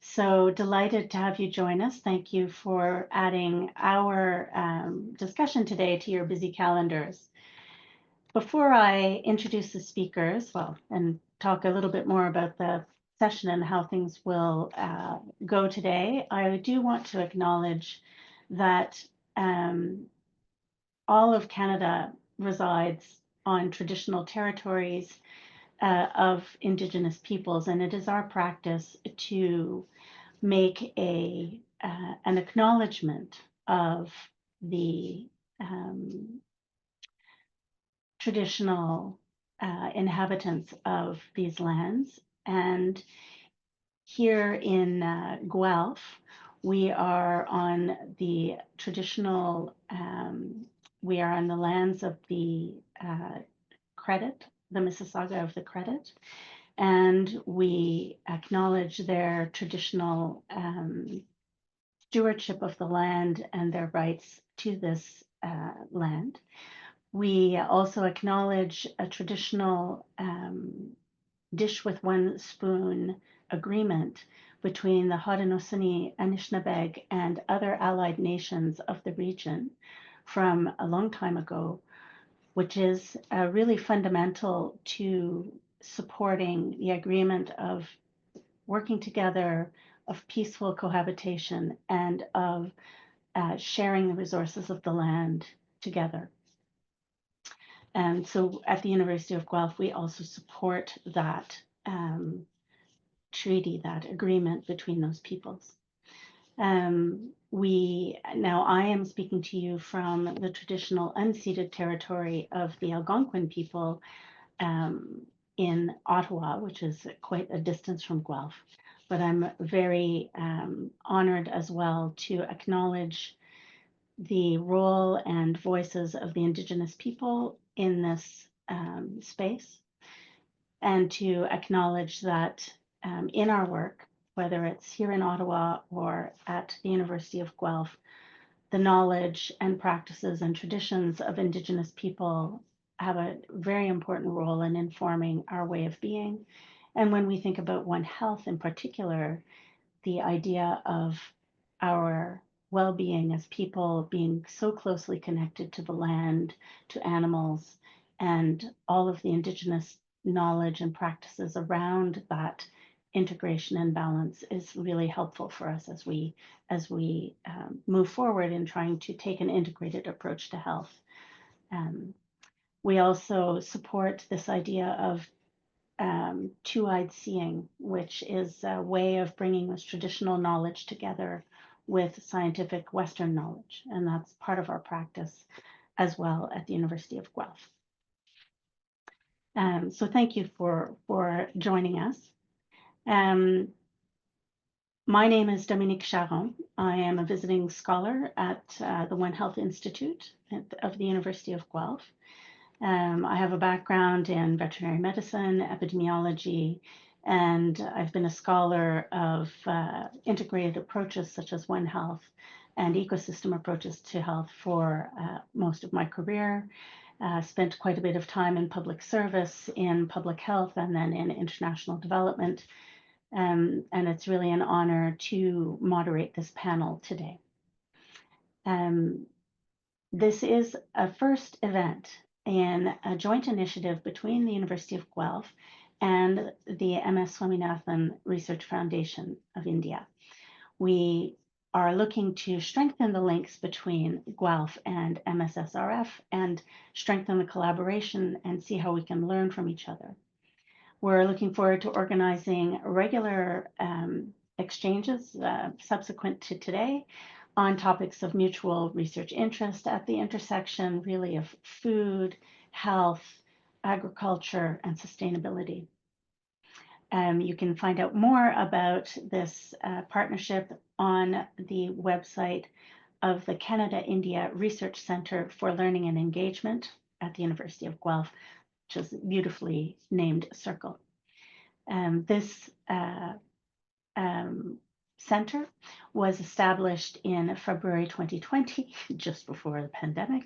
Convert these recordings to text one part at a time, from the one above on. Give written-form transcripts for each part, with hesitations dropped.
So delighted to have you join us. Thank you for adding our discussion today to your busy calendars. Before I introduce the speakers, and talk a little bit more about the session and how things will go today, I do want to acknowledge that all of Canada resides on traditional territories of Indigenous peoples, and it is our practice to make an acknowledgement of the traditional inhabitants of these lands. And here in Guelph, we are on the traditional, we are on the lands of the Credit, the Mississauga of the Credit, and we acknowledge their traditional stewardship of the land and their rights to this land. We also acknowledge a traditional dish with one spoon agreement between the Haudenosaunee, Anishinaabeg, and other allied nations of the region from a long time ago, which is really fundamental to supporting the agreement of working together, of peaceful cohabitation, and of sharing the resources of the land together. And so at the University of Guelph, we also support that treaty, that agreement between those peoples. Now I am speaking to you from the traditional unceded territory of the Algonquin people in Ottawa, which is quite a distance from Guelph. But I'm very honored as well to acknowledge the role and voices of the Indigenous people in this space, and to acknowledge that in our work, whether it's here in Ottawa or at the University of Guelph, the knowledge and practices and traditions of Indigenous people have a very important role in informing our way of being. And when we think about One Health in particular, the idea of our well-being as people being so closely connected to the land, to animals, and all of the Indigenous knowledge and practices around that integration and balance is really helpful for us as we move forward in trying to take an integrated approach to health. We also support this idea of two-eyed seeing, which is a way of bringing this traditional knowledge together with scientific Western knowledge, and that's part of our practice as well at the University of Guelph. So thank you for joining us. My name is Dominique Charron. I am a visiting scholar at the One Health Institute of the University of Guelph. I have a background in veterinary medicine, epidemiology, and I've been a scholar of integrated approaches such as One Health and ecosystem approaches to health for most of my career. Spent quite a bit of time in public service, in public health, and then in international development. And it's really an honor to moderate this panel today. This is a first event in a joint initiative between the University of Guelph and the MS Swaminathan Research Foundation of India. We are looking to strengthen the links between Guelph and MSSRF and strengthen the collaboration and see how we can learn from each other. We're looking forward to organizing regular exchanges subsequent to today on topics of mutual research interest at the intersection really of food, health, agriculture, and sustainability. You can find out more about this partnership on the website of the Canada-India Research Centre for Learning and Engagement at the University of Guelph, which is beautifully named Circle. This center was established in February 2020, just before the pandemic,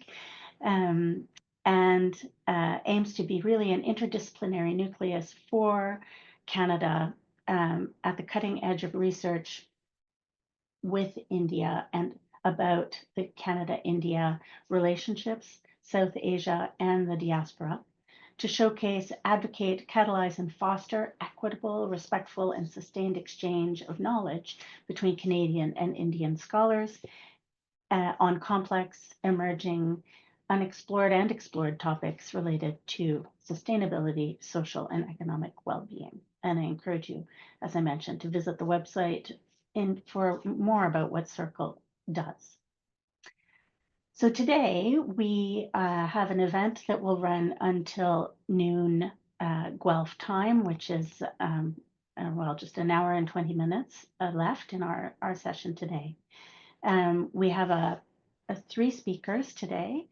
and aims to be really an interdisciplinary nucleus for Canada at the cutting edge of research with India and about the Canada-India relationships, South Asia, and the diaspora, to showcase, advocate, catalyze, and foster equitable, respectful, and sustained exchange of knowledge between Canadian and Indian scholars on complex, emerging, unexplored, and explored topics related to sustainability, social, and economic well-being. And I encourage you, as I mentioned, to visit the website for more about what Circle does. So today we have an event that will run until noon Guelph time, which is, well, just an hour and 20 minutes left in our session today. We have three speakers today.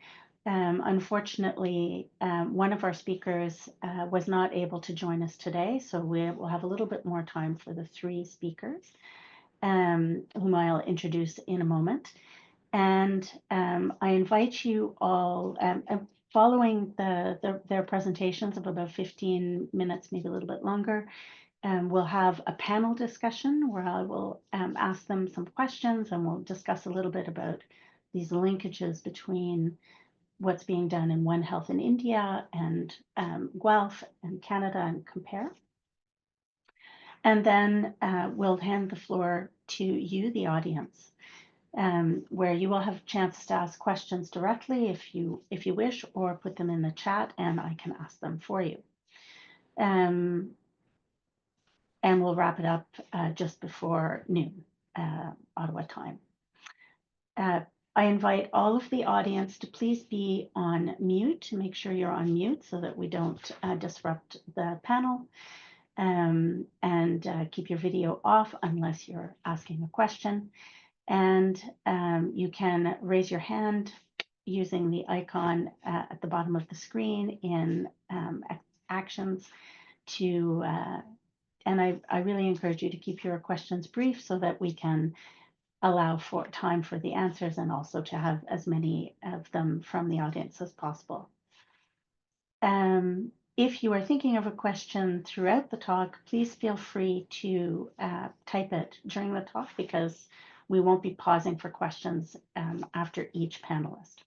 Unfortunately, one of our speakers was not able to join us today, so we will have a little bit more time for the three speakers, whom I'll introduce in a moment. And I invite you all, following their presentations of about 15 minutes, maybe a little bit longer, we'll have a panel discussion where I will ask them some questions, and we'll discuss a little bit about these linkages between what's being done in One Health in India and Guelph and Canada, and compare. And then we'll hand the floor to you, the audience, where you will have a chance to ask questions directly if you wish, or put them in the chat and I can ask them for you. And we'll wrap it up just before noon, Ottawa time. I invite all of the audience to please be on mute, to make sure you're on mute so that we don't disrupt the panel, and keep your video off unless you're asking a question. And you can raise your hand using the icon at the bottom of the screen in actions to, and I really encourage you to keep your questions brief so that we can allow for time for the answers, and also to have as many of them from the audience as possible. If you are thinking of a question throughout the talk, please feel free to type it during the talk, because we won't be pausing for questions after each panelist.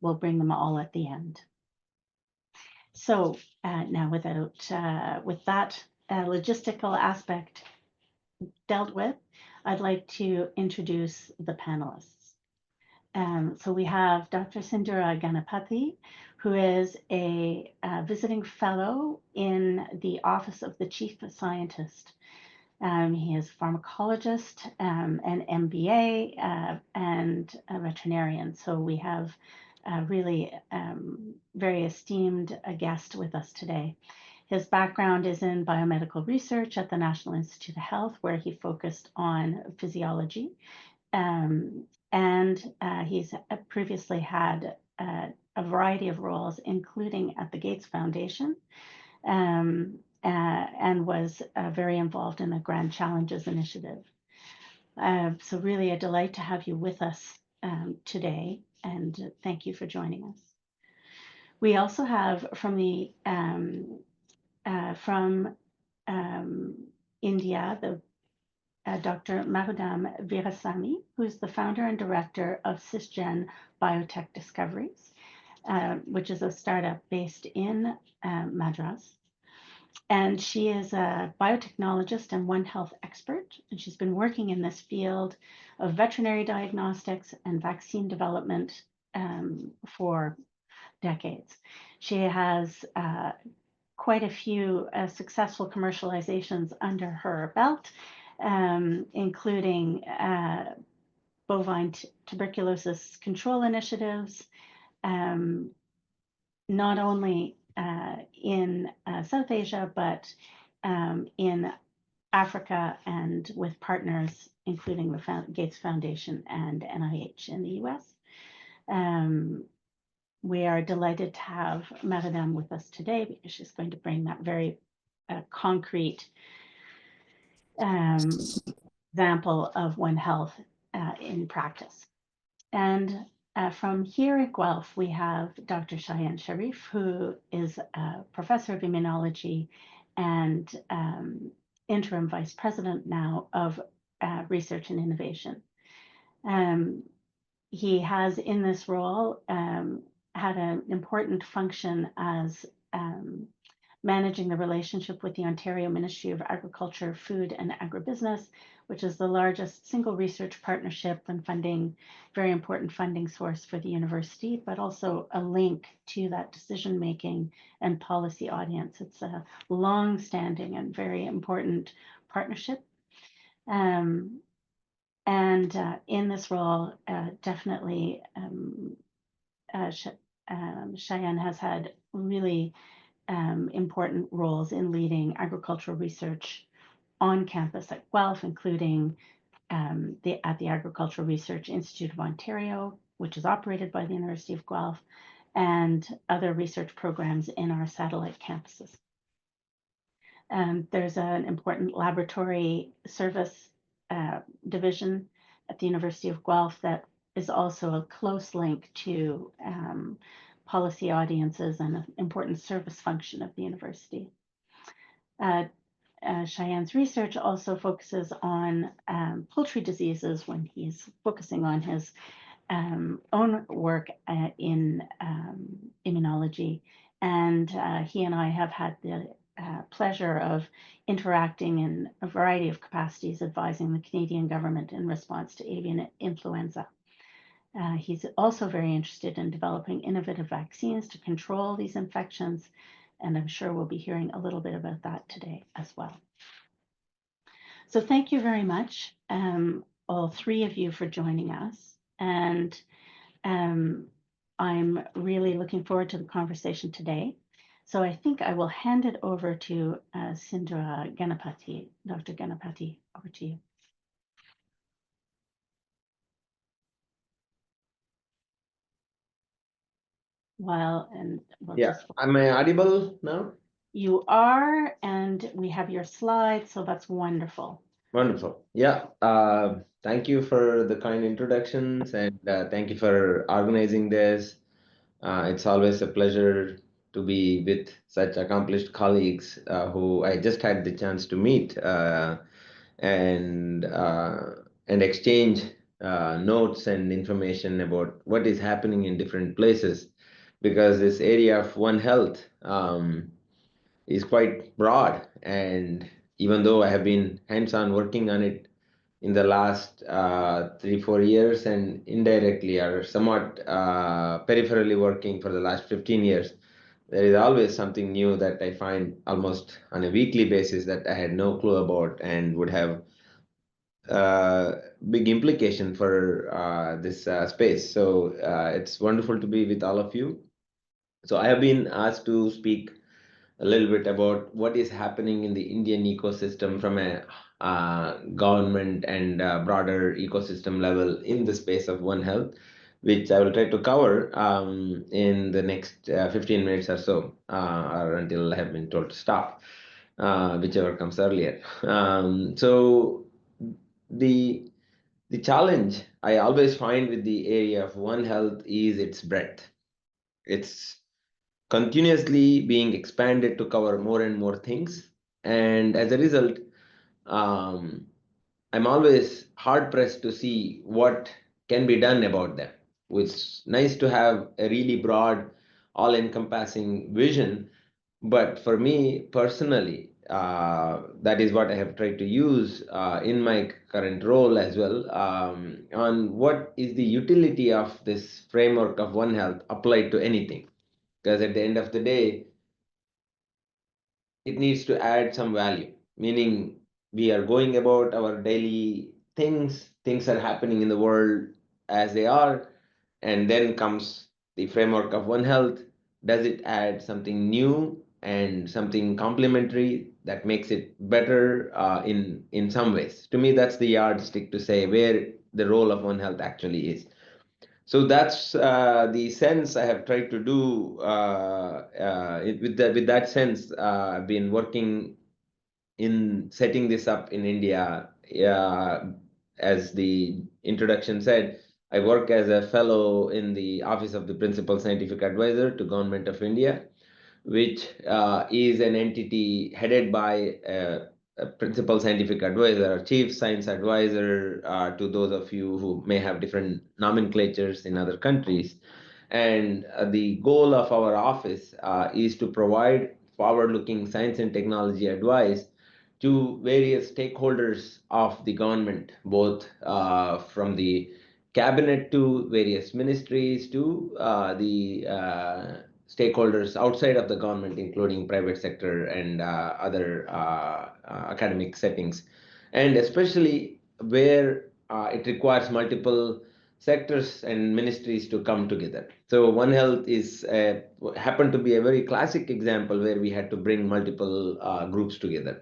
We'll bring them all at the end. So now with that logistical aspect dealt with, I'd like to introduce the panelists. So we have Dr. Sindura Ganapathi, who is a visiting fellow in the Office of the Chief Scientist. He is a pharmacologist, an MBA, and a veterinarian. So we have a really very esteemed guest with us today. His background is in biomedical research at the National Institute of Health, where he focused on physiology. And he's previously had a variety of roles, including at the Gates Foundation, and was very involved in the Grand Challenges Initiative. So really a delight to have you with us today, and thank you for joining us. We also have from the India, Dr. Maroudam Veerasami, who's the founder and director of CisGEN Biotech Discoveries, which is a startup based in Madras. And she is a biotechnologist and One Health expert, and she's been working in this field of veterinary diagnostics and vaccine development for decades. She has quite a few successful commercializations under her belt, including bovine tuberculosis control initiatives, not only in South Asia, but in Africa, and with partners, including the Gates Foundation and NIH in the US. We are delighted to have Maroudam with us today, because she's going to bring that very concrete example of One Health in practice. And from here at Guelph, we have Dr. Shayan Sharif, who is a professor of immunology and interim vice president now of research and innovation. He has, in this role, had an important function as managing the relationship with the Ontario Ministry of Agriculture, Food and Agribusiness, which is the largest single research partnership and funding, very important funding source for the university, but also a link to that decision-making and policy audience. It's a long-standing and very important partnership. And in this role, definitely Shayan has had really important roles in leading agricultural research on campus at Guelph, including at the Agricultural Research Institute of Ontario, which is operated by the University of Guelph, and other research programs in our satellite campuses. There's an important laboratory service division at the University of Guelph that is also a close link to policy audiences and an important service function of the university. Shayan's research also focuses on poultry diseases when he's focusing on his own work in immunology. And he and I have had the pleasure of interacting in a variety of capacities, advising the Canadian government in response to avian influenza. He's also very interested in developing innovative vaccines to control these infections, and I'm sure we'll be hearing a little bit about that today as well. So thank you very much, all three of you, for joining us. And I'm really looking forward to the conversation today. So I think I will hand it over to Sindura Ganapathi. Dr. Ganapathi, over to you. Am I audible now? You are, and we have your slides, so that's wonderful. Wonderful. Yeah. Thank you for the kind introductions, and thank you for organizing this. It's always a pleasure to be with such accomplished colleagues who I just had the chance to meet and exchange notes and information about what is happening in different places, because this area of One Health is quite broad. And even though I have been hands-on working on it in the last 3-4 years, and indirectly or somewhat peripherally working for the last 15 years, there is always something new that I find almost on a weekly basis that I had no clue about and would have big implication for this space. So it's wonderful to be with all of you. So I have been asked to speak a little bit about what is happening in the Indian ecosystem from a government and broader ecosystem level in the space of One Health, which I will try to cover in the next 15 minutes or so, or until I have been told to stop, whichever comes earlier. So the challenge I always find with the area of One Health is its breadth. It's continuously being expanded to cover more and more things. And as a result, I'm always hard pressed to see what can be done about them. It's nice to have a really broad, all encompassing vision. But for me personally, that is what I have tried to use in my current role as well, on what is the utility of this framework of One Health applied to anything. Because at the end of the day, it needs to add some value, meaning we are going about our daily things are happening in the world as they are, and then comes the framework of One Health. Does it add something new and something complementary that makes it better in some ways? To me, that's the yardstick to say where the role of One Health actually is. So that's the sense I have tried to do. With that sense, I've been working in setting this up in India. As the introduction said, I work as a fellow in the Office of the Principal Scientific Advisor to Government of India, which is an entity headed by principal scientific advisor or chief science advisor to those of you who may have different nomenclatures in other countries. And the goal of our office is to provide forward-looking science and technology advice to various stakeholders of the government, both from the cabinet to various ministries to the stakeholders outside of the government, including private sector and other academic settings, and especially where it requires multiple sectors and ministries to come together. So One Health is happened to be a very classic example where we had to bring multiple groups together.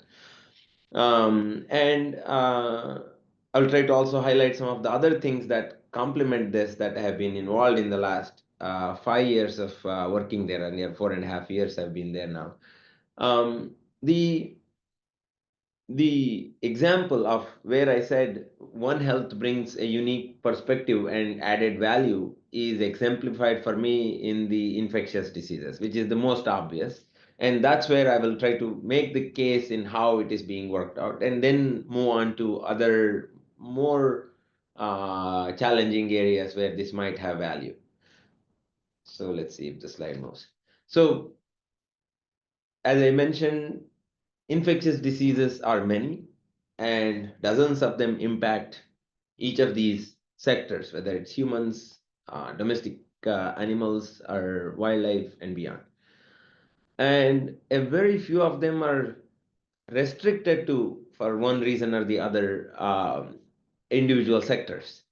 And I'll try to also highlight some of the other things that complement this that have been involved in the last 5 years of working there, and near 4.5 years I've been there now. Um, the the example of where I said One Health brings a unique perspective and added value is exemplified for me in the infectious diseases, which is the most obvious. And that's where I will try to make the case in how it is being worked out, and then move on to other more challenging areas where this might have value. So let's see if the slide moves. So as I mentioned, infectious diseases are many, and dozens of them impact each of these sectors, whether it's humans, domestic animals, or wildlife, and beyond. And a very few of them are restricted to, for one reason or the other, individual sectors.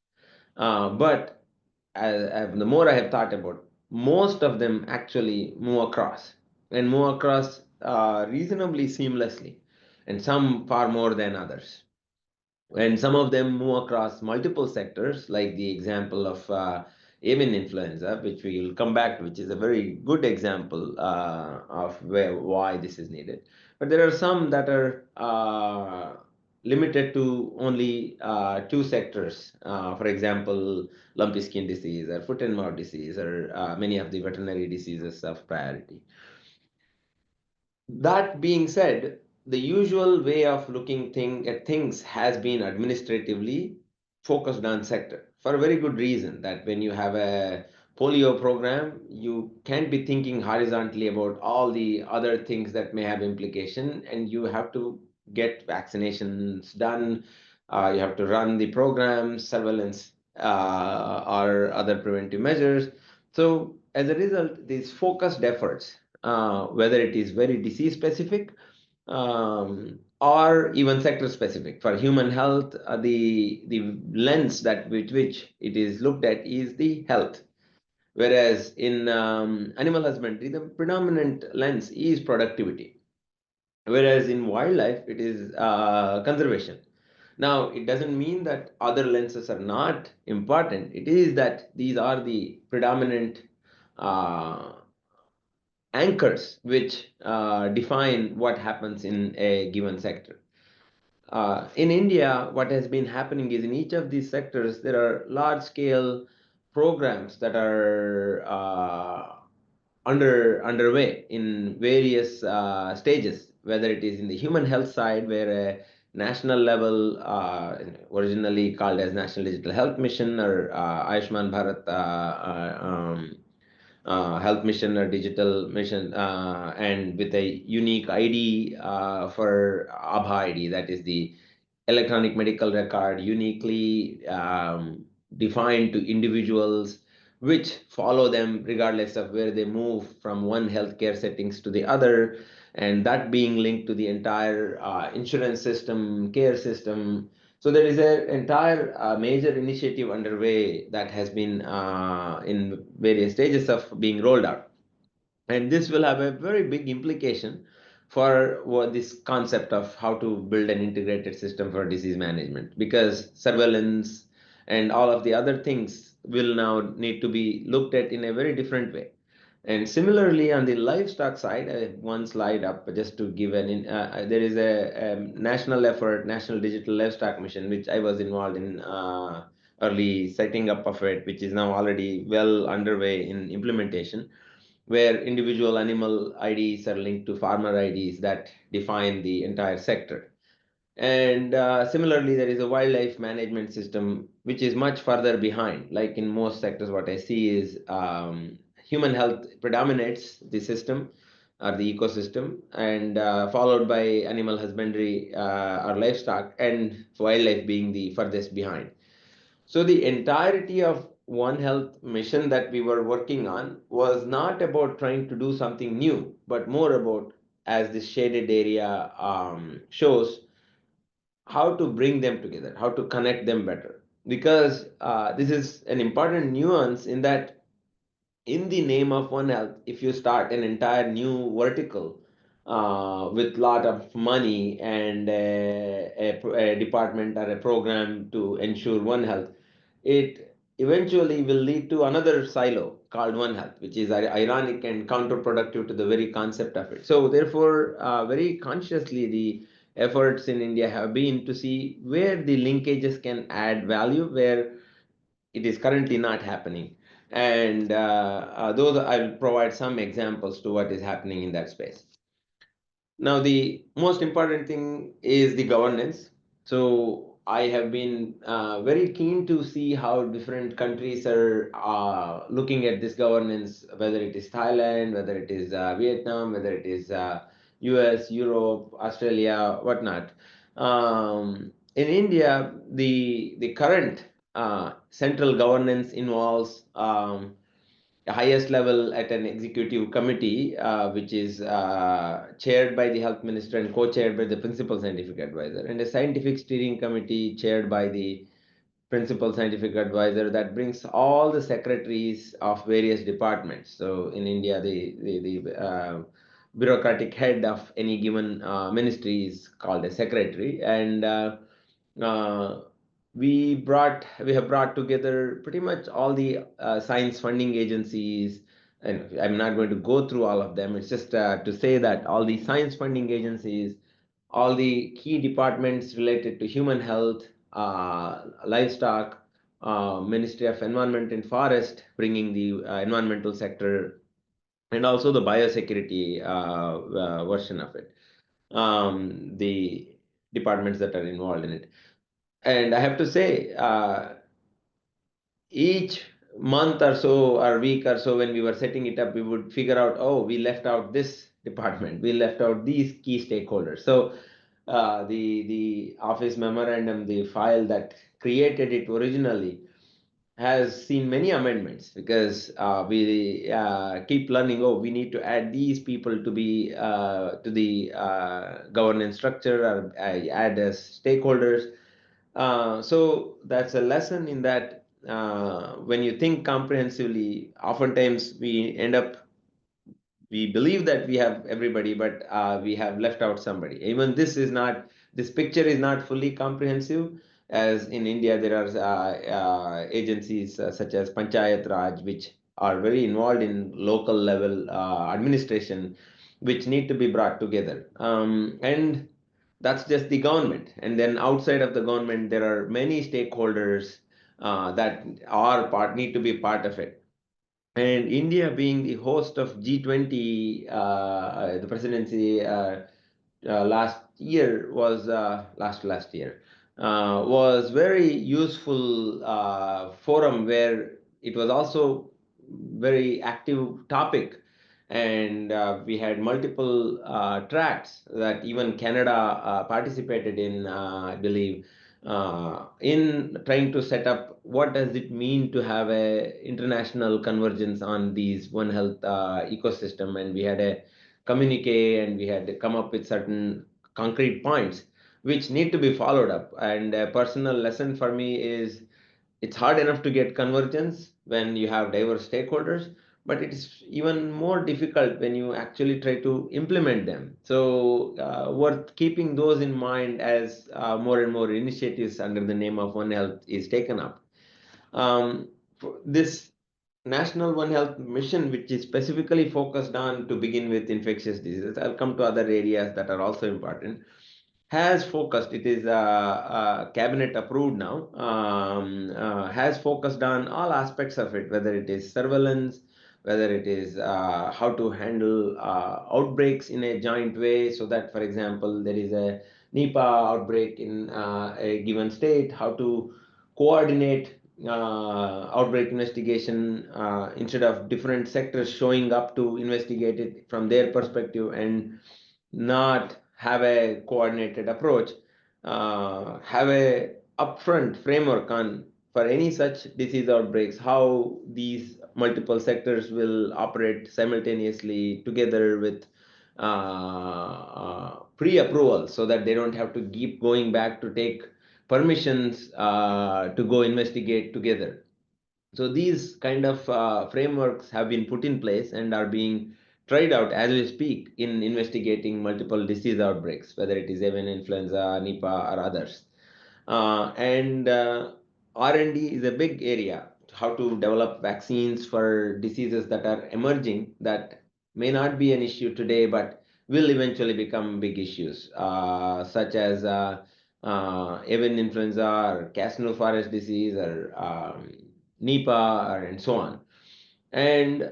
But the more I have thought about, most of them actually move across and move across reasonably seamlessly, and some far more than others. And some of them move across multiple sectors, like the example of avian influenza, which we will come back to, which is a very good example of why this is needed. But there are some that are limited to only two sectors. For example, lumpy skin disease or foot and mouth disease, or many of the veterinary diseases of priority. That being said, the usual way of looking at things has been administratively focused on sector, for a very good reason, that when you have a polio program, you can't be thinking horizontally about all the other things that may have implication, and you have to get vaccinations done. You have to run the programs, surveillance, or other preventive measures. So as a result, these focused efforts, whether it is very disease specific or even sector specific. For human health, the lens that with which it is looked at is the health. Whereas in animal husbandry, the predominant lens is productivity. Whereas in wildlife, it is conservation. Now, it doesn't mean that other lenses are not important. It is that these are the predominant uh, anchors which define what happens in a given sector. In India, what has been happening is in each of these sectors, there are large scale programs that are underway in various stages, whether it is in the human health side, where a national level, originally called as National Digital Health Mission, or Ayushman Bharat health mission or digital mission, and with a unique ID for ABHA ID, that is the electronic medical record, uniquely defined to individuals, which follow them regardless of where they move from one healthcare settings to the other, and that being linked to the entire insurance system, care system. So there is an entire major initiative underway that has been in various stages of being rolled out. And this will have a very big implication for what this concept of how to build an integrated system for disease management, because surveillance and all of the other things will now need to be looked at in a very different way. And similarly, on the livestock side, I have one slide up just to give there is a national effort, National Digital Livestock Mission, which I was involved in early setting up of it, which is now already well underway in implementation, where individual animal IDs are linked to farmer IDs that define the entire sector. And similarly, there is a wildlife management system which is much further behind. Like in most sectors, what I see is human health predominates the system or the ecosystem, and followed by animal husbandry or livestock, and wildlife being the furthest behind. So the entirety of One Health mission that we were working on was not about trying to do something new, but more about, as this shaded area shows, how to bring them together, how to connect them better. Because this is an important nuance in that, in the name of One Health, if you start an entire new vertical with lot of money and a department or a program to ensure One Health, it eventually will lead to another silo called One Health, which is ironic and counterproductive to the very concept of it. So, therefore, very consciously, the efforts in India have been to see where the linkages can add value, where it is currently not happening. And those I'll provide some examples to what is happening in that space. Now, the most important thing is the governance. So, I have been very keen to see how different countries are looking at this governance, whether it is Thailand, whether it is Vietnam, whether it is US, Europe, Australia, whatnot. In India, the current central governance involves the highest level at an executive committee, which is chaired by the health minister and co-chaired by the principal scientific advisor, and a scientific steering committee chaired by the principal scientific advisor that brings all the secretaries of various departments. So in India, the bureaucratic head of any given ministry is called a secretary, and uh, we have brought together pretty much all the science funding agencies, and I'm not going to go through all of them. It's just to say that all the science funding agencies, all the key departments related to human health, livestock, Ministry of Environment and Forest, bringing the environmental sector, and also the biosecurity version of it, the departments that are involved in it. And I have to say, each month or so or week or so, when we were setting it up, we would figure out, oh, we left out this department, we left out these key stakeholders. So the office memorandum, the file that created it originally, has seen many amendments, because we keep learning, oh, we need to add these people to be to the governance structure, or add as stakeholders. So that's a lesson in that, when you think comprehensively, oftentimes we end up, we believe that we have everybody, but we have left out somebody. Even this picture is not fully comprehensive. As in India, there are agencies such as Panchayat Raj, which are very involved in local level administration, which need to be brought together. And that's just the government. And then outside of the government, there are many stakeholders that are need to be part of it. And India, being the host of G20, the presidency last year was last year was very useful forum, where it was also very active topic, and we had multiple tracks that even Canada participated in, I believe, in trying to set up what does it mean to have a international convergence on these One Health ecosystem. And we had a communique, and we had to come up with certain concrete points which need to be followed up. And a personal lesson for me is, it's hard enough to get convergence when you have diverse stakeholders, but it's even more difficult when you actually try to implement them. So, worth keeping those in mind as more and more initiatives under the name of One Health is taken up. This National One Health mission, which is specifically focused on, to begin with, infectious diseases, I'll come to other areas that are also important, has focused, it is cabinet approved now, has focused on all aspects of it, whether it is surveillance, whether it is how to handle outbreaks in a joint way, so that, for example, there is a Nipah outbreak in a given state, how to coordinate outbreak investigation instead of different sectors showing up to investigate it from their perspective and not have a coordinated approach, have a upfront framework on for any such disease outbreaks, how these multiple sectors will operate simultaneously together with pre-approval so that they don't have to keep going back to take permissions to go investigate together. So these kind of frameworks have been put in place and are being tried out as we speak in investigating multiple disease outbreaks, whether it is avian influenza, Nipah, or others. And R&D is a big area, how to develop vaccines for diseases that are emerging that may not be an issue today, but will eventually become big issues, such as avian influenza or Casino forest disease or Nipah or and so on. And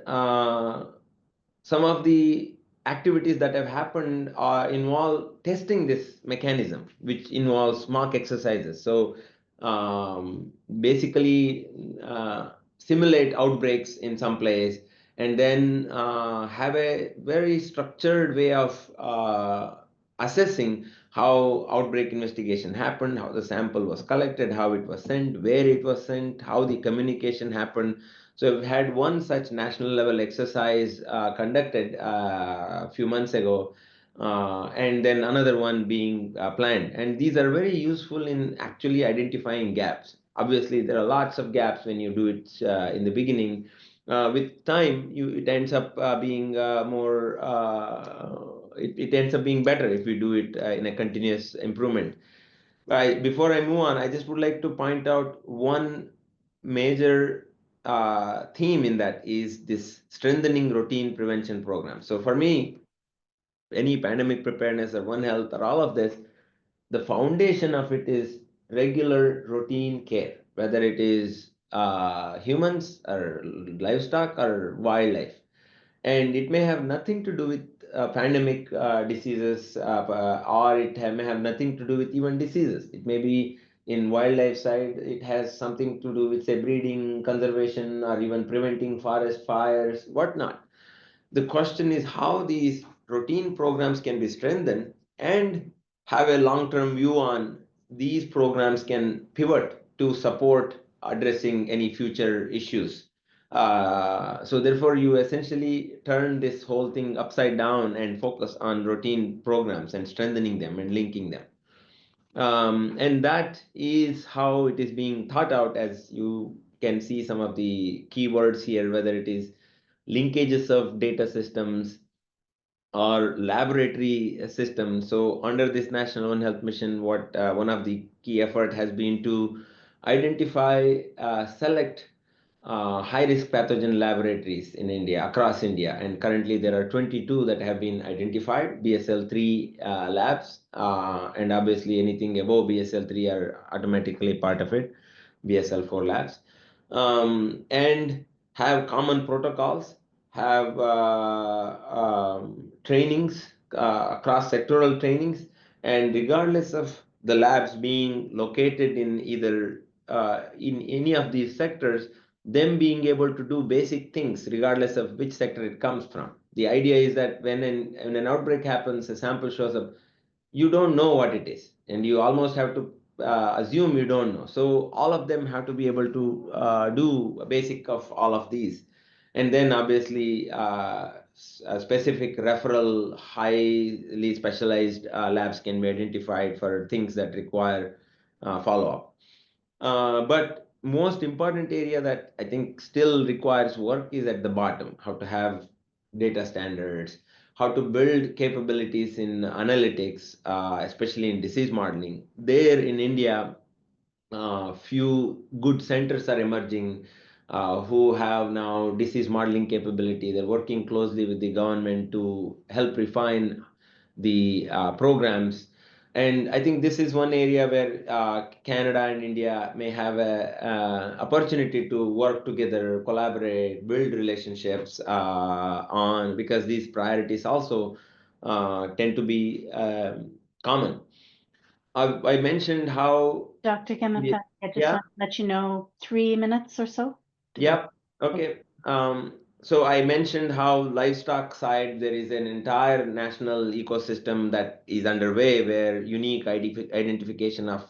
some of the activities that have happened involve testing this mechanism, which involves mock exercises. So basically simulate outbreaks in some place and then have a very structured way of assessing how outbreak investigation happened, how the sample was collected, how it was sent, where it was sent, how the communication happened. So we've had one such national level exercise conducted a few months ago, and then another one being planned. And these are very useful in actually identifying gaps. Obviously, there are lots of gaps when you do it in the beginning. With time, it ends up being more. It ends up being better if we do it in a continuous improvement. Before I move on, I just would like to point out one major theme in that is this strengthening routine prevention program. So for me, any pandemic preparedness or One Health or all of this, the foundation of it is regular routine care, whether it is humans or livestock or wildlife. And it may have nothing to do with pandemic diseases, or may have nothing to do with even diseases. It may be in wildlife side, it has something to do with, say, breeding, conservation, or even preventing forest fires, whatnot. The question is how these routine programs can be strengthened and have a long-term view on these programs can pivot to support addressing any future issues. So therefore, you essentially turn this whole thing upside down and focus on routine programs and strengthening them and linking them. And that is how it is being thought out, as you can see some of the keywords here, whether it is linkages of data systems or laboratory systems. So under this National One Health Mission, what one of the key effort has been to identify, select high-risk pathogen laboratories in India, across India. And currently there are 22 that have been identified, BSL-3 labs, and obviously anything above BSL-3 are automatically part of it, BSL-4 labs, and have common protocols, have trainings, cross-sectoral trainings, and regardless of the labs being located in either in any of these sectors, them being able to do basic things regardless of which sector it comes from. The idea is that when an outbreak happens, a sample shows up, you don't know what it is, and you almost have to assume you don't know. So all of them have to be able to do a basic of all of these. And then obviously specific referral, highly specialized labs can be identified for things that require follow-up. But most important area that I think still requires work is at the bottom, how to have data standards, how to build capabilities in analytics, especially in disease modeling. There in India, few good centers are emerging who have now disease modeling capability. They're working closely with the government to help refine the programs. And I think this is one area where Canada and India may have a opportunity to work together, collaborate, build relationships on, because these priorities also tend to be common. I mentioned how. Dr. Ganapathi, I just Yeah. want to let you know 3 minutes or so to go. Yep. Okay. So I mentioned how livestock side there is an entire national ecosystem that is underway where unique identification of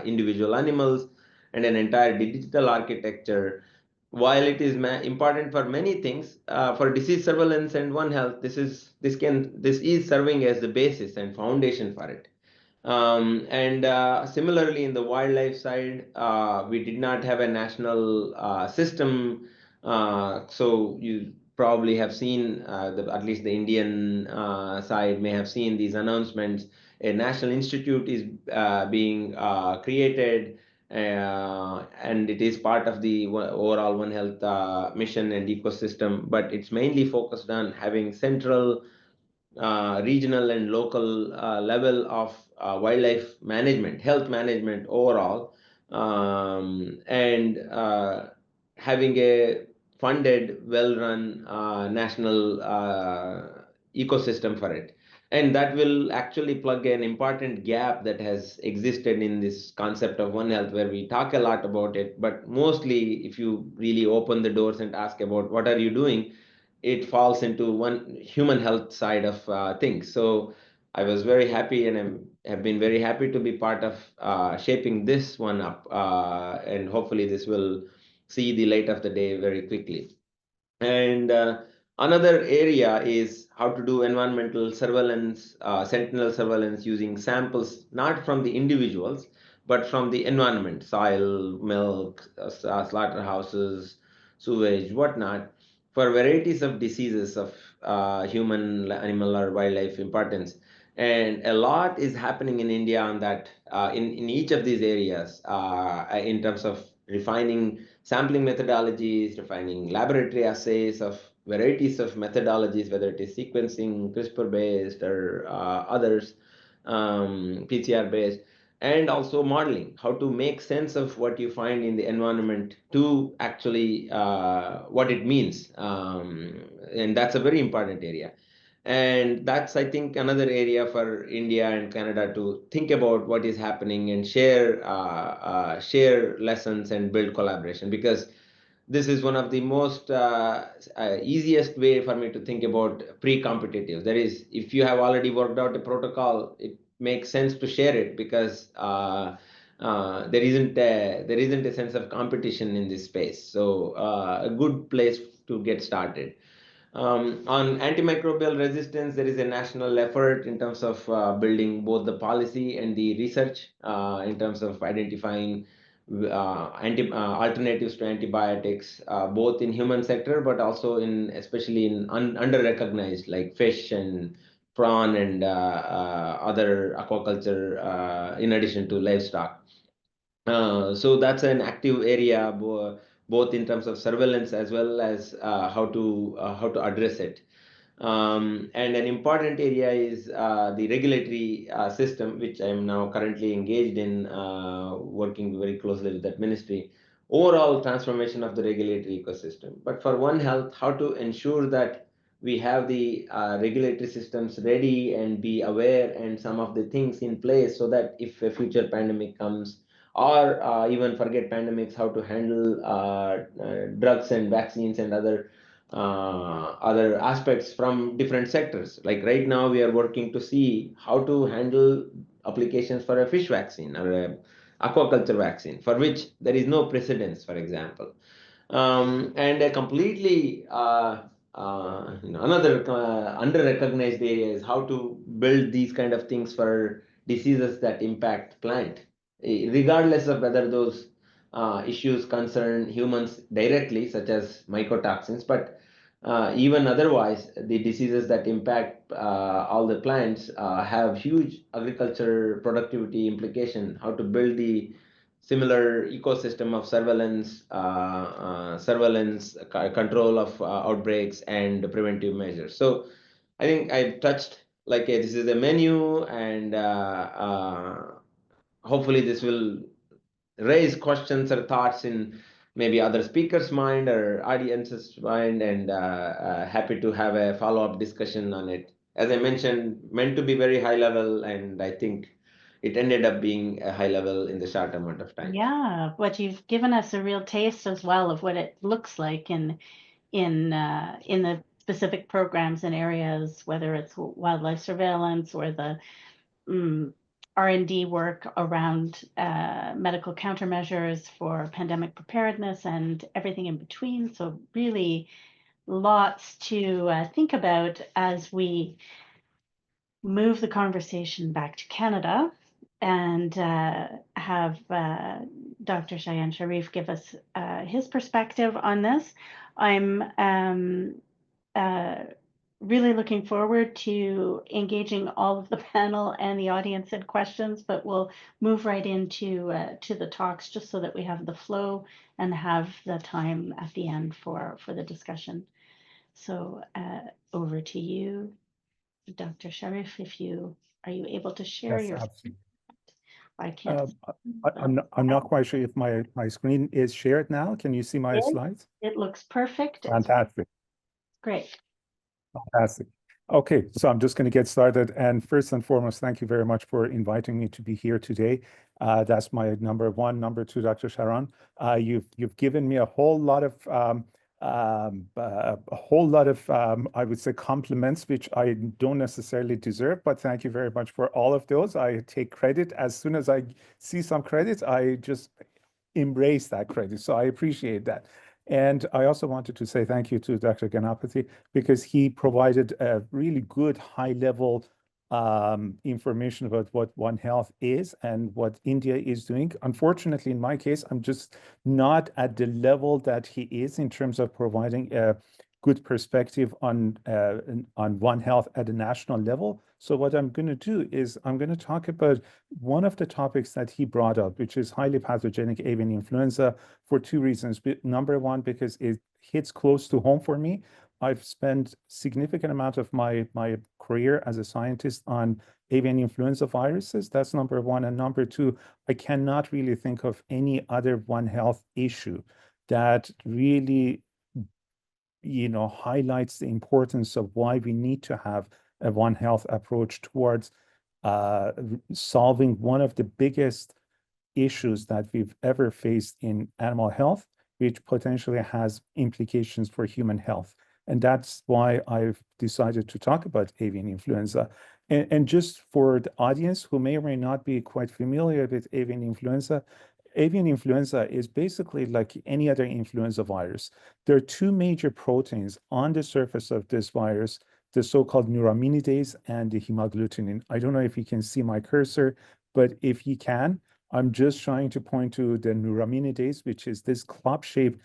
individual animals and an entire digital architecture. While it is important for many things, for disease surveillance and One Health, this is serving as the basis and foundation for it. And similarly, in the wildlife side, we did not have a national system. So you probably have seen, at least the Indian side may have seen these announcements. A national institute is being created, and it is part of the overall One Health mission and ecosystem. But it's mainly focused on having central regional and local level of wildlife management, health management overall, and having a funded, well-run national ecosystem for it. And that will actually plug an important gap that has existed in this concept of One Health, where we talk a lot about it, but mostly if you really open the doors and ask about what are you doing, it falls into one human health side of things. So I was very happy and have been very happy to be part of shaping this one up. And hopefully this will see the light of the day very quickly. And another area is how to do environmental surveillance, sentinel surveillance using samples, not from the individuals, but from the environment, soil, milk, slaughterhouses, sewage, whatnot, for varieties of diseases of human, animal, or wildlife importance. And a lot is happening in India on that, in each of these areas, in terms of refining sampling methodologies, refining laboratory assays of varieties of methodologies, whether it is sequencing, CRISPR based, or others, PCR based, and also modeling, how to make sense of what you find in the environment to actually what it means. And that's a very important area. And that's, I think, another area for India and Canada to think about what is happening and share lessons and build collaboration, because this is one of the most easiest way for me to think about pre-competitive. That is, if you have already worked out a protocol, it makes sense to share it, because there isn't a sense of competition in this space. So a good place to get started. On antimicrobial resistance, there is a national effort in terms of building both the policy and the research in terms of identifying alternatives to antibiotics, both in human sector, but also in especially in under-recognized like fish and prawn and other aquaculture, in addition to livestock. So that's an active area, both in terms of surveillance as well as how to address it. And an important area is the regulatory system, which I am now currently engaged in, working very closely with that ministry. Overall transformation of the regulatory ecosystem. But for One Health, how to ensure that we have the regulatory systems ready and be aware and some of the things in place, so that if a future pandemic comes, or even forget pandemics, how to handle drugs and vaccines and other aspects from different sectors. Like right now, we are working to see how to handle applications for a fish vaccine or a aquaculture vaccine, for which there is no precedence, for example. And a completely another under-recognized area is how to build these kind of things for diseases that impact plant, regardless of whether those issues concern humans directly, such as mycotoxins, but even otherwise, the diseases that impact all the plants have huge agriculture productivity implication. How to build the similar ecosystem of surveillance, control of outbreaks, and preventive measures. So I think I've touched like this is a menu, and hopefully this will raise questions or thoughts in maybe other speakers' mind or audience's mind, and happy to have a follow-up discussion on it. As I mentioned, meant to be very high level, and I think it ended up being a high level in the short amount of time. Yeah, but you've given us a real taste as well of what it looks like in the specific programs and areas, whether it's wildlife surveillance or the R&D work around medical countermeasures for pandemic preparedness and everything in between. So really lots to think about as we move the conversation back to Canada and have Dr. Shayan Sharif give us his perspective on this. I'm really looking forward to engaging all of the panel and the audience in questions, but we'll move right into to the talks just so that we have the flow and have the time at the end for the discussion. So over to you, Dr. Sharif, if are you able to share Yes, your? absolutely. I can't. I'm not quite sure if my screen is shared now. Can you see my slides? It looks perfect. Fantastic. Great. Fantastic. Okay, so I'm just going to get started. And first and foremost, thank you very much for inviting me to be here today. That's my number one. Number two, Dr. Charron, you've given me a whole lot of I would say compliments, which I don't necessarily deserve, but thank you very much for all of those. I take credit. As soon as I see some credit, I just embrace that credit. So I appreciate that. And I also wanted to say thank you to Dr. Ganapathi because he provided a really good high-level information about what One Health is and what India is doing. Unfortunately, in my case, I'm just not at the level that he is in terms of providing a good perspective on One Health at a national level. So what I'm going to do is I'm going to talk about one of the topics that he brought up, which is highly pathogenic avian influenza, for two reasons. Number one, because it hits close to home for me. I've spent significant amount of my career as a scientist on avian influenza viruses. That's number one. And number two, I cannot really think of any other One Health issue that really, highlights the importance of why we need to have a One Health approach towards solving one of the biggest issues that we've ever faced in animal health, which potentially has implications for human health. And that's why I've decided to talk about avian influenza. And just for the audience who may or may not be quite familiar with avian influenza is basically like any other influenza virus. There are two major proteins on the surface of this virus, the so-called neuraminidase and the hemagglutinin. I don't know if you can see my cursor, but if you can, I'm just trying to point to the neuraminidase, which is this club-shaped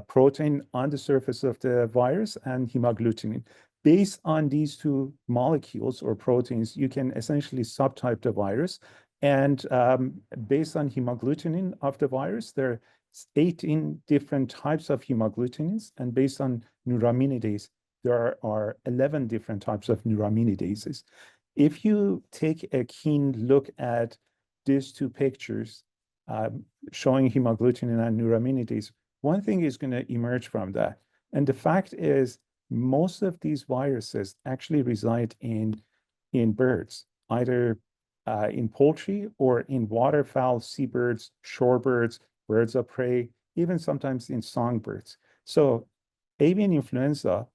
protein on the surface of the virus, and hemagglutinin. Based on these two molecules or proteins, you can essentially subtype the virus. And based on hemagglutinin of the virus, there are 18 different types of hemagglutinins. And based on neuraminidase, there are 11 different types of neuraminases. If you take a keen look at these two pictures showing hemagglutinin and neuraminidase, one thing is going to emerge from that. And the fact is, most of these viruses actually reside in birds, either in poultry or in waterfowl, seabirds, shorebirds, birds of prey, even sometimes in songbirds. So avian influenza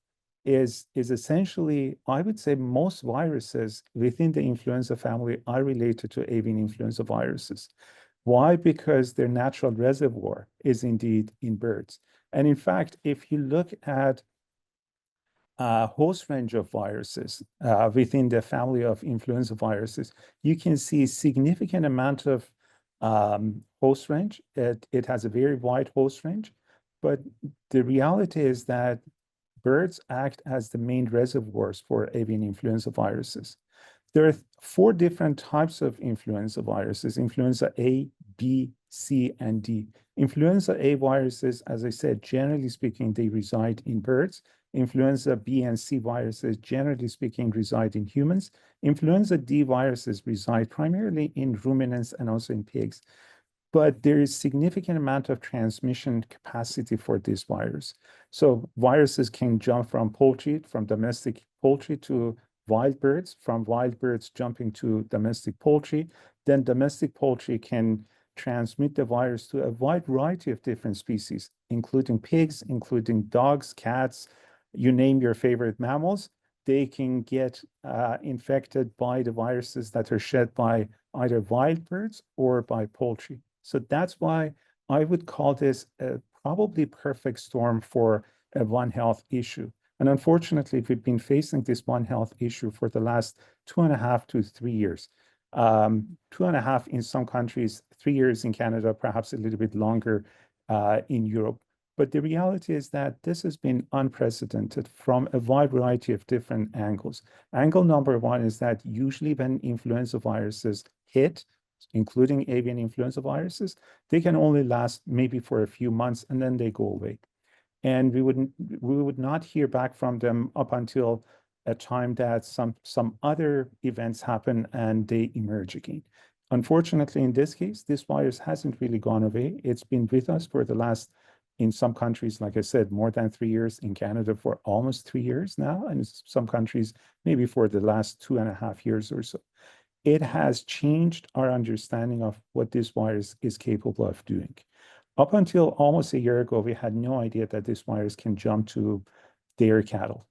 is essentially, I would say most viruses within the influenza family are related to avian influenza viruses. Why? Because their natural reservoir is indeed in birds. And in fact, if you look at a host range of viruses within the family of influenza viruses, you can see significant amount of host range. It has a very wide host range, but the reality is that birds act as the main reservoirs for avian influenza viruses. There are 4 different types of influenza viruses: influenza A, B, C, and D. Influenza A viruses, as I said, generally speaking, they reside in birds. Influenza B and C viruses, generally speaking, reside in humans. Influenza D viruses reside primarily in ruminants and also in pigs. But there is significant amount of transmission capacity for this virus. So viruses can jump from poultry, from domestic poultry to wild birds, from wild birds jumping to domestic poultry. Then domestic poultry can transmit the virus to a wide variety of different species, including pigs, including dogs, cats, you name your favorite mammals. They can get infected by the viruses that are shed by either wild birds or by poultry. So that's why I would call this a probably perfect storm for a One Health issue. And unfortunately, we've been facing this One Health issue for the last 2.5 to 3 years. 2.5 in some countries, 3 years in Canada, perhaps a little bit longer in Europe. But the reality is that this has been unprecedented from a wide variety of different angles. Angle number one is that usually when influenza viruses hit, including avian influenza viruses, they can only last maybe for a few months and then they go away. And we would not hear back from them up until a time that some other events happen and they emerge again. Unfortunately, in this case, this virus hasn't really gone away. It's been with us for the last, in some countries, like I said, more than 3 years, in Canada for almost 3 years now, and some countries maybe for the last 2.5 years or so. It has changed our understanding of what this virus is capable of doing. Up until almost a year ago, we had no idea that this virus can jump to dairy cattle.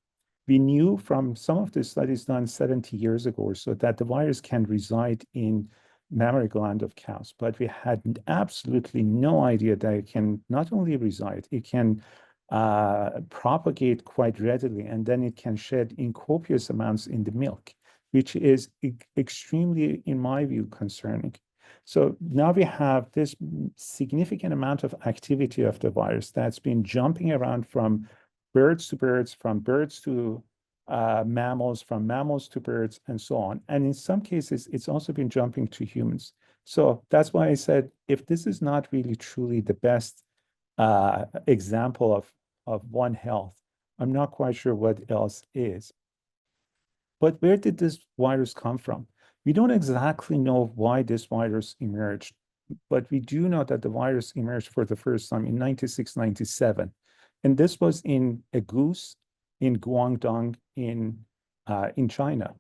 We knew from some of the studies done 70 years ago or so that the virus can reside in mammary gland of cows, but we had absolutely no idea that it can not only reside, it can propagate quite readily, and then it can shed in copious amounts in the milk, which is extremely, in my view, concerning. So now we have this significant amount of activity of the virus that's been jumping around from birds to birds, from birds to mammals, from mammals to birds, and so on. And in some cases, it's also been jumping to humans. So that's why I said, if this is not really truly the best example of One Health, I'm not quite sure what else is. But where did this virus come from? We don't exactly know why this virus emerged, but we do know that the virus emerged for the first time in 96, 97. And this was in a goose in Guangdong in China.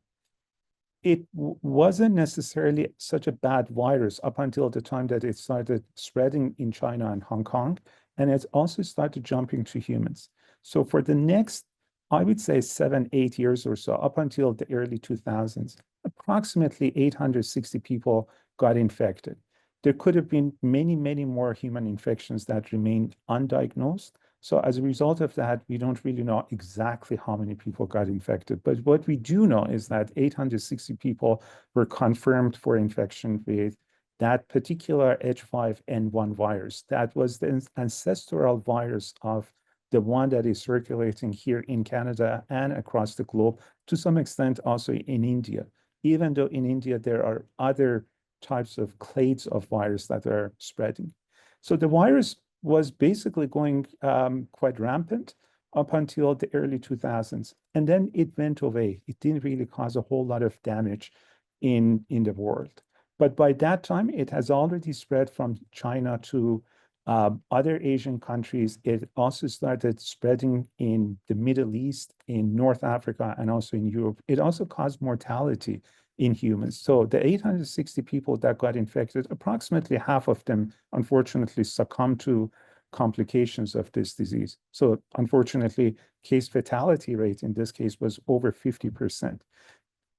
It wasn't necessarily such a bad virus up until the time that it started spreading in China and Hong Kong, and it also started jumping to humans. So for the next, I would say 7, 8 years or so, up until the early 2000s, approximately 860 people got infected. There could have been many, many more human infections that remained undiagnosed. So as a result of that, we don't really know exactly how many people got infected. But what we do know is that 860 people were confirmed for infection with that particular H5N1 virus. That was the ancestral virus of the one that is circulating here in Canada and across the globe, to some extent also in India, even though in India there are other types of clades of virus that are spreading. So the virus was basically going quite rampant up until the early 2000s. And then it went away. It didn't really cause a whole lot of damage in the world. But by that time, it has already spread from China to other Asian countries. It also started spreading in the Middle East, in North Africa, and also in Europe. It also caused mortality in humans. So the 860 people that got infected, approximately half of them, unfortunately, succumbed to complications of this disease. So unfortunately, case fatality rate in this case was over 50%.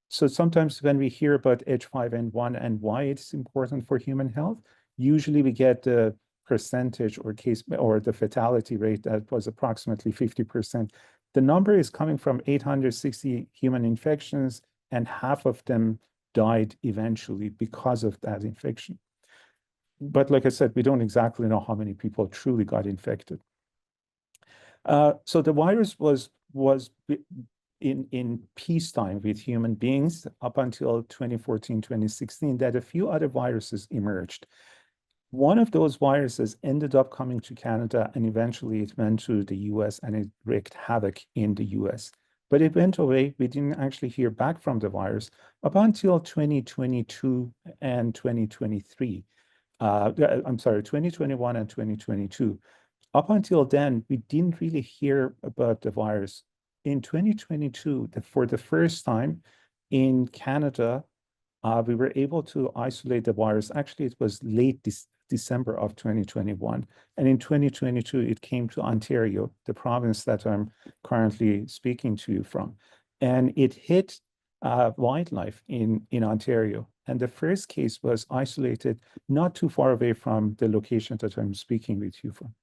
So sometimes when we hear about H5N1 and why it's important for human health, usually we get the percentage or case or the fatality rate that was approximately 50%. The number is coming from 860 human infections, and half of them died eventually because of that infection. But like I said, we don't exactly know how many people truly got infected. So the virus was in peacetime with human beings up until 2014, 2016, that a few other viruses emerged. One of those viruses ended up coming to Canada, and eventually it went to the US and it wreaked havoc in the US. But it went away. We didn't actually hear back from the virus up until 2022 and 2023. I'm sorry, 2021 and 2022. Up until then, we didn't really hear about the virus In 2022, for the first time in Canada, we were able to isolate the virus. Actually, it was late December of 2021. And in 2022, it came to Ontario, the province that I'm currently speaking to you from. And it hit wildlife in Ontario. And the first case was isolated not too far away from the location that I'm speaking with you from.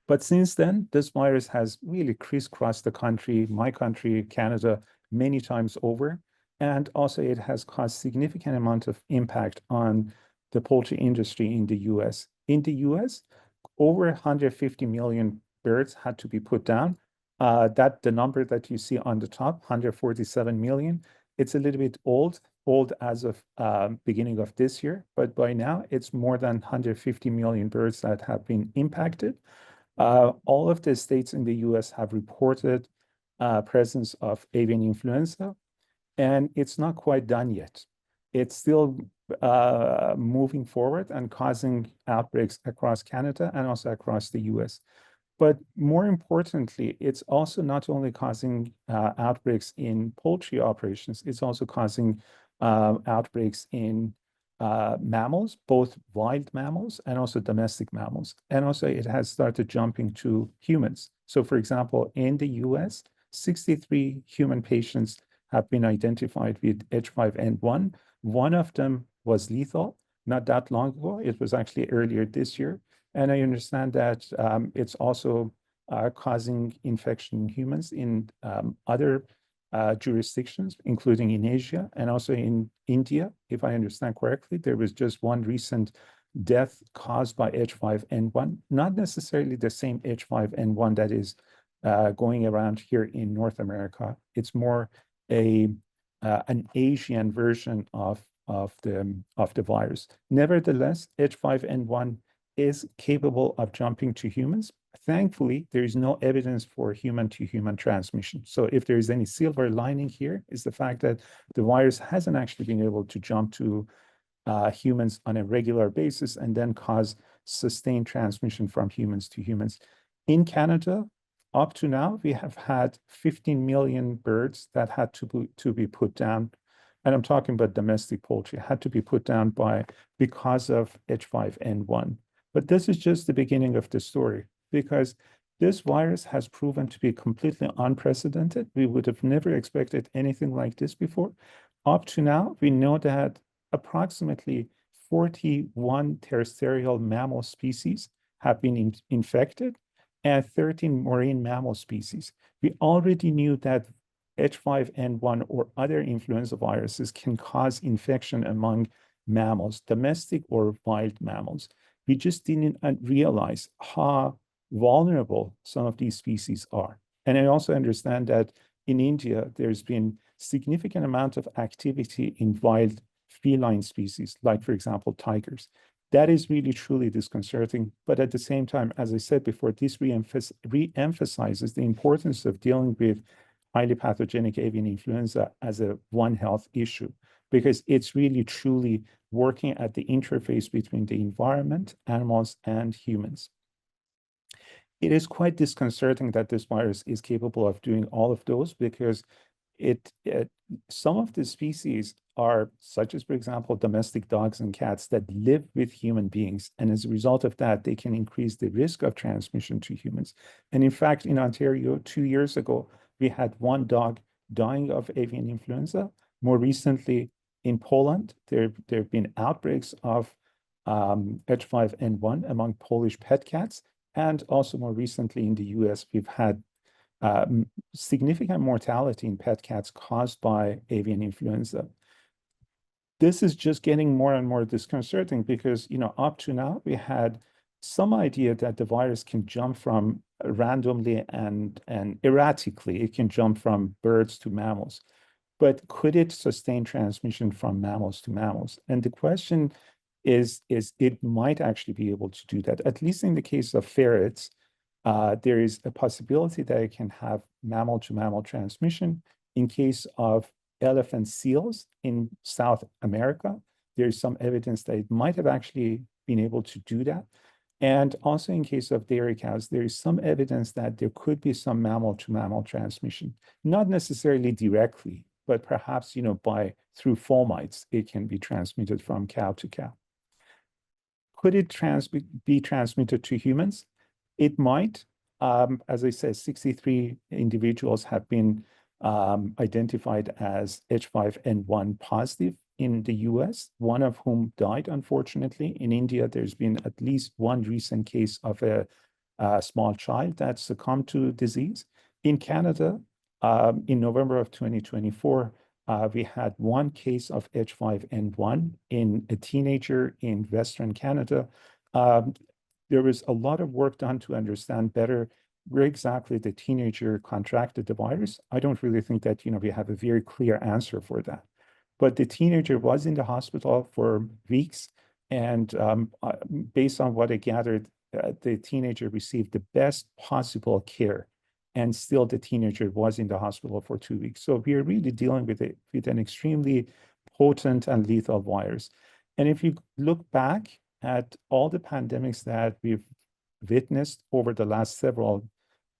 But since then, this virus has really crisscrossed the country, my country, Canada, many times over. And also it has caused significant amount of impact on the poultry industry in the US. In the US, over 150 million birds had to be put down. That the number that you see on the top, 147 million, it's a little bit old as of beginning of this year, but by now it's more than 150 million birds that have been impacted. All of the states in the US have reported presence of avian influenza, and it's not quite done yet. It's still moving forward and causing outbreaks across Canada and also across the US. But more importantly, it's also not only causing outbreaks in poultry operations, it's also causing outbreaks in mammals, both wild mammals and also domestic mammals. And also it has started jumping to humans. So for example, in the US, 63 human patients have been identified with H5N1. One of them was lethal, not that long ago. It was actually earlier this year. And I understand that it's also causing infection in humans in other jurisdictions, including in Asia and also in India. If I understand correctly, there was just one recent death caused by H5N1, not necessarily the same H5N1 that is going around here in North America. It's more an Asian version of the virus. Nevertheless, H5N1 is capable of jumping to humans. Thankfully, there is no evidence for human-to-human transmission. So if there is any silver lining here, is the fact that the virus hasn't actually been able to jump to humans on a regular basis and then cause sustained transmission from humans to humans. In Canada, up to now, we have had 15 million birds that had to be put down. And I'm talking about domestic poultry, had to be put down because of H5N1. But this is just the beginning of the story, because this virus has proven to be completely unprecedented. We would have never expected anything like this before. Up to now, we know that approximately 41 terrestrial mammal species have been infected and 13 marine mammal species. We already knew that H5N1 or other influenza viruses can cause infection among mammals, domestic or wild mammals. We just didn't realize how vulnerable some of these species are. And I also understand that in India, there's been significant amount of activity in wild feline species, like, for example, tigers. That is really, truly disconcerting. But at the same time, as I said before, this re-emphasizes the importance of dealing with highly pathogenic avian influenza as a One Health issue, because it's really, truly working at the interface between the environment, animals, and humans. It is quite disconcerting that this virus is capable of doing all of those, because some of the species are such as, for example, domestic dogs and cats that live with human beings. And as a result of that, they can increase the risk of transmission to humans. And in fact, in Ontario, 2 years ago, we had one dog dying of avian influenza. More recently, in Poland, there have been outbreaks of H5N1 among Polish pet cats. And also more recently in the US, we've had significant mortality in pet cats caused by avian influenza. This is just getting more and more disconcerting because, up to now, we had some idea that the virus can jump from randomly and erratically. It can jump from birds to mammals. But could it sustain transmission from mammals to mammals? And the question is it might actually be able to do that. At least in the case of ferrets, there is a possibility that it can have mammal-to-mammal transmission. In case of elephant seals in South America, there is some evidence that it might have actually been able to do that. And also in case of dairy cows, there is some evidence that there could be some mammal-to-mammal transmission, not necessarily directly, but perhaps, through fomites, it can be transmitted from cow to cow. Could it be transmitted to humans? It might. As I said, 63 individuals have been identified as H5N1 positive in the US, one of whom died, unfortunately. In India, there's been at least one recent case of a small child that succumbed to disease. In Canada, in November of 2024, we had one case of H5N1 in a teenager in Western Canada. There was a lot of work done to understand better where exactly the teenager contracted the virus. I don't really think that, we have a very clear answer for that. But the teenager was in the hospital for weeks. And based on what I gathered, the teenager received the best possible care. And still the teenager was in the hospital for 2 weeks. So we are really dealing with an extremely potent and lethal virus. And if you look back at all the pandemics that we've witnessed over the last several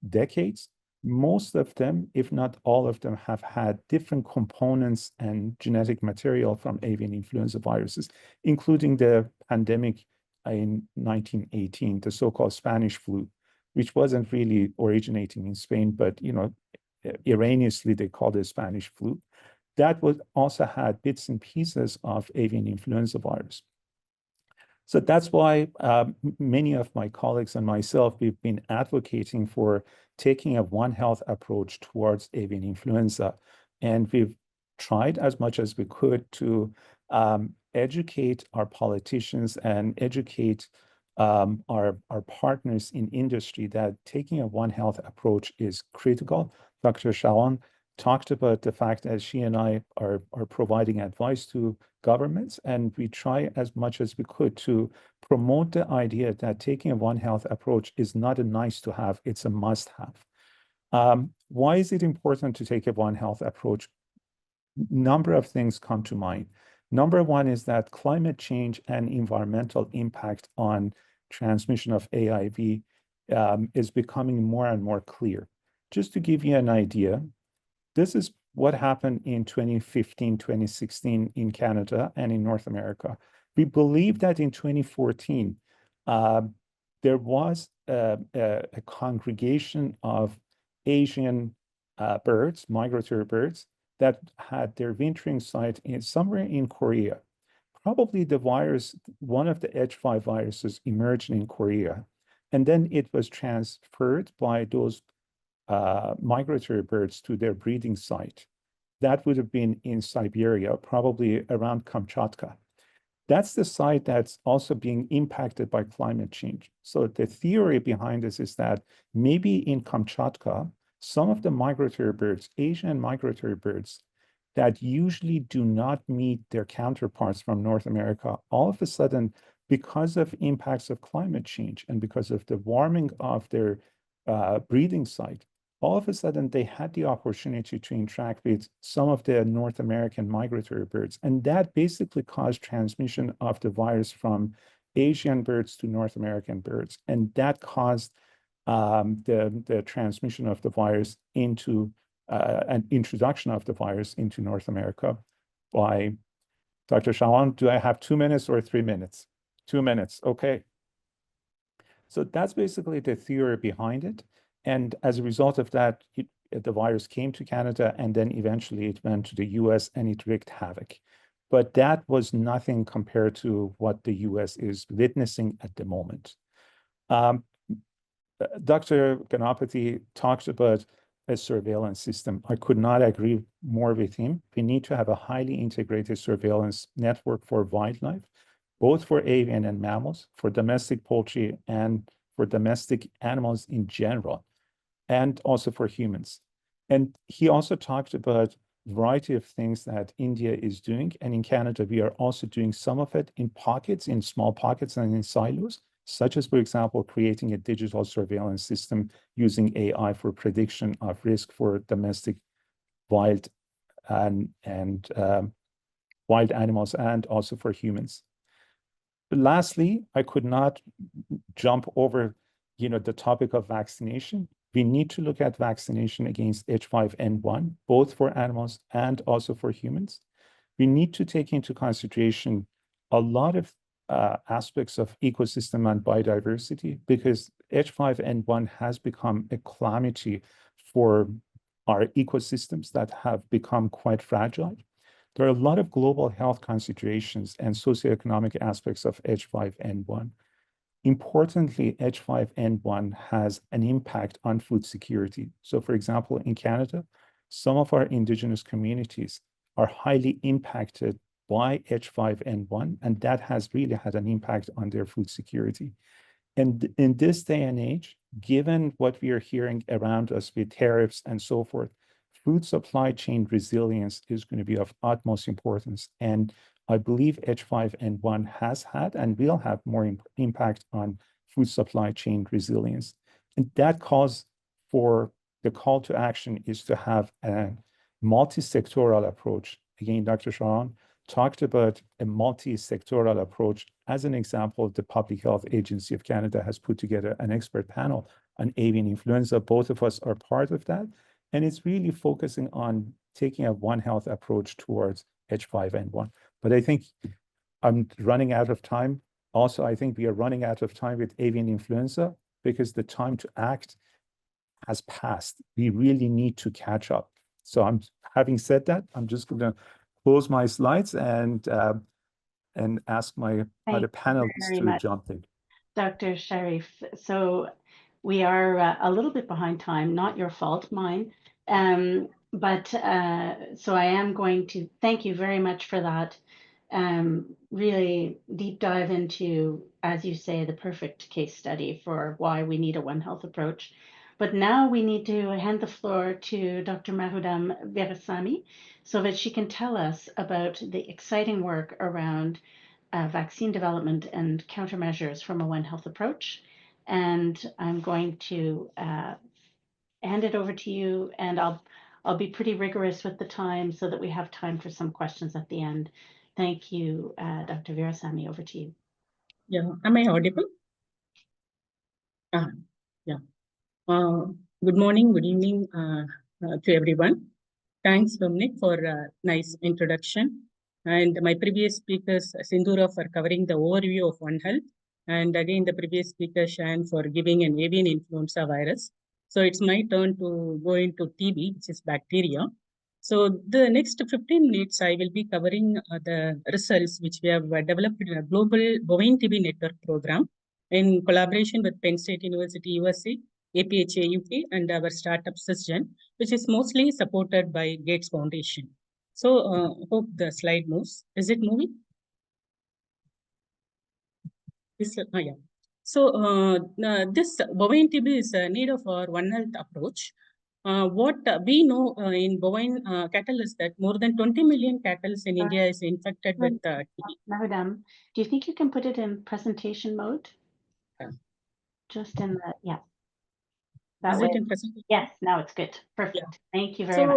decades, most of them, if not all of them, have had different components and genetic material from avian influenza viruses, including the pandemic in 1918, the so-called Spanish flu, which wasn't really originating in Spain, but erroneously they called it Spanish flu. That was also had bits and pieces of avian influenza virus. So that's why many of my colleagues and myself, we've been advocating for taking a One Health approach towards avian influenza. And we've tried as much as we could to educate our politicians and educate our partners in industry that taking a One Health approach is critical. Dr. Shayan talked about the fact that she and I are providing advice to governments, and we try as much as we could to promote the idea that taking a One Health approach is not a nice to have, it's a must have. Why is it important to take a One Health approach? Number of things come to mind. Number one is that climate change and environmental impact on transmission of AIV is becoming more and more clear. Just to give you an idea, this is what happened in 2015, 2016 in Canada and in North America. We believe that in 2014, there was a congregation of Asian birds, migratory birds, that had their wintering site somewhere in Korea. Probably the virus, one of the H5 viruses emerged in Korea, and then it was transferred by those migratory birds to their breeding site. That would have been in Siberia, probably around Kamchatka. That's the site that's also being impacted by climate change. So the theory behind this is that maybe in Kamchatka, some of the migratory birds, Asian migratory birds, that usually do not meet their counterparts from North America, all of a sudden, because of impacts of climate change and because of the warming of their breeding site, all of a sudden they had the opportunity to interact with some of the North American migratory birds. And that basically caused transmission of the virus from Asian birds to North American birds. And that caused the transmission of the virus into an introduction of the virus into North America by Dr. Shayan. Do I have 2 minutes or 3 minutes? 2 minutes, okay. So that's basically the theory behind it. And as a result of that, the virus came to Canada, and then eventually it went to the US and it wreaked havoc. But that was nothing compared to what the US is witnessing at the moment. Dr. Ganapathi talked about a surveillance system. I could not agree more with him. We need to have a highly integrated surveillance network for wildlife, both for avian and mammals, for domestic poultry, and for domestic animals in general, and also for humans. And he also talked about a variety of things that India is doing. And in Canada, we are also doing some of it in pockets, in small pockets and in silos, such as, for example, creating a digital surveillance system using AI for prediction of risk for domestic wild and wild animals and also for humans. Lastly, I could not jump over, the topic of vaccination. We need to look at vaccination against H5N1, both for animals and also for humans. We need to take into consideration a lot of aspects of ecosystem and biodiversity, because H5N1 has become a calamity for our ecosystems that have become quite fragile. There are a lot of global health considerations and socioeconomic aspects of H5N1. Importantly, H5N1 has an impact on food security. So, for example, in Canada, some of our indigenous communities are highly impacted by H5N1, and that has really had an impact on their food security. And in this day and age, given what we are hearing around us with tariffs and so forth, food supply chain resilience is going to be of utmost importance. And I believe H5N1 has had and will have more impact on food supply chain resilience. And that calls for the call to action is to have a multi-sectoral approach. Again, Dr. Charron talked about a multi-sectoral approach. As an example, the Public Health Agency of Canada has put together an expert panel on avian influenza. Both of us are part of that. And it's really focusing on taking a One Health approach towards H5N1. But I think I'm running out of time. Also, I think we are running out of time with avian influenza because the time to act has passed. We really need to catch up. So having said that, I'm just going to close my slides and ask my other panelists to jump in. Dr. Sharif. So we are a little bit behind time, not your fault, mine. But so I am going to thank you very much for that. Really deep dive into, as you say, the perfect case study for why we need a One Health approach. But now we need to hand the floor to Dr. Maroudam Veerasami so that she can tell us about the exciting work around vaccine development and countermeasures from a One Health approach. And I'm going to hand it over to you, and I'll be pretty rigorous with the time so that we have time for some questions at the end. Thank you, Dr. Veerasami, over to you. Yeah, am I audible? Yeah. Good morning, good evening to everyone. Thanks, Dominique, for a nice introduction. And my previous speakers, Sindura, for covering the overview of One Health. And again, the previous speaker, Shayan, for giving an avian influenza virus. So it's my turn to go into TB, which is bacteria. So the next 15 minutes, I will be covering the results which we have developed in a global bovine TB network program in collaboration with Penn State University, USA, APHA UK, and our startup CisGEN, which is mostly supported by Gates Foundation. So hope the slide moves. Is it moving? Yeah. So this bovine TB is a need of our One Health approach. What we know in bovine cattle is that more than 20 million cattle in India is infected with TB. Maroudam, do you think you can put it in presentation mode? Yeah. Just in the, yeah. Is it in presentation? Yes, now it's good. Perfect. Yeah. Thank you very much.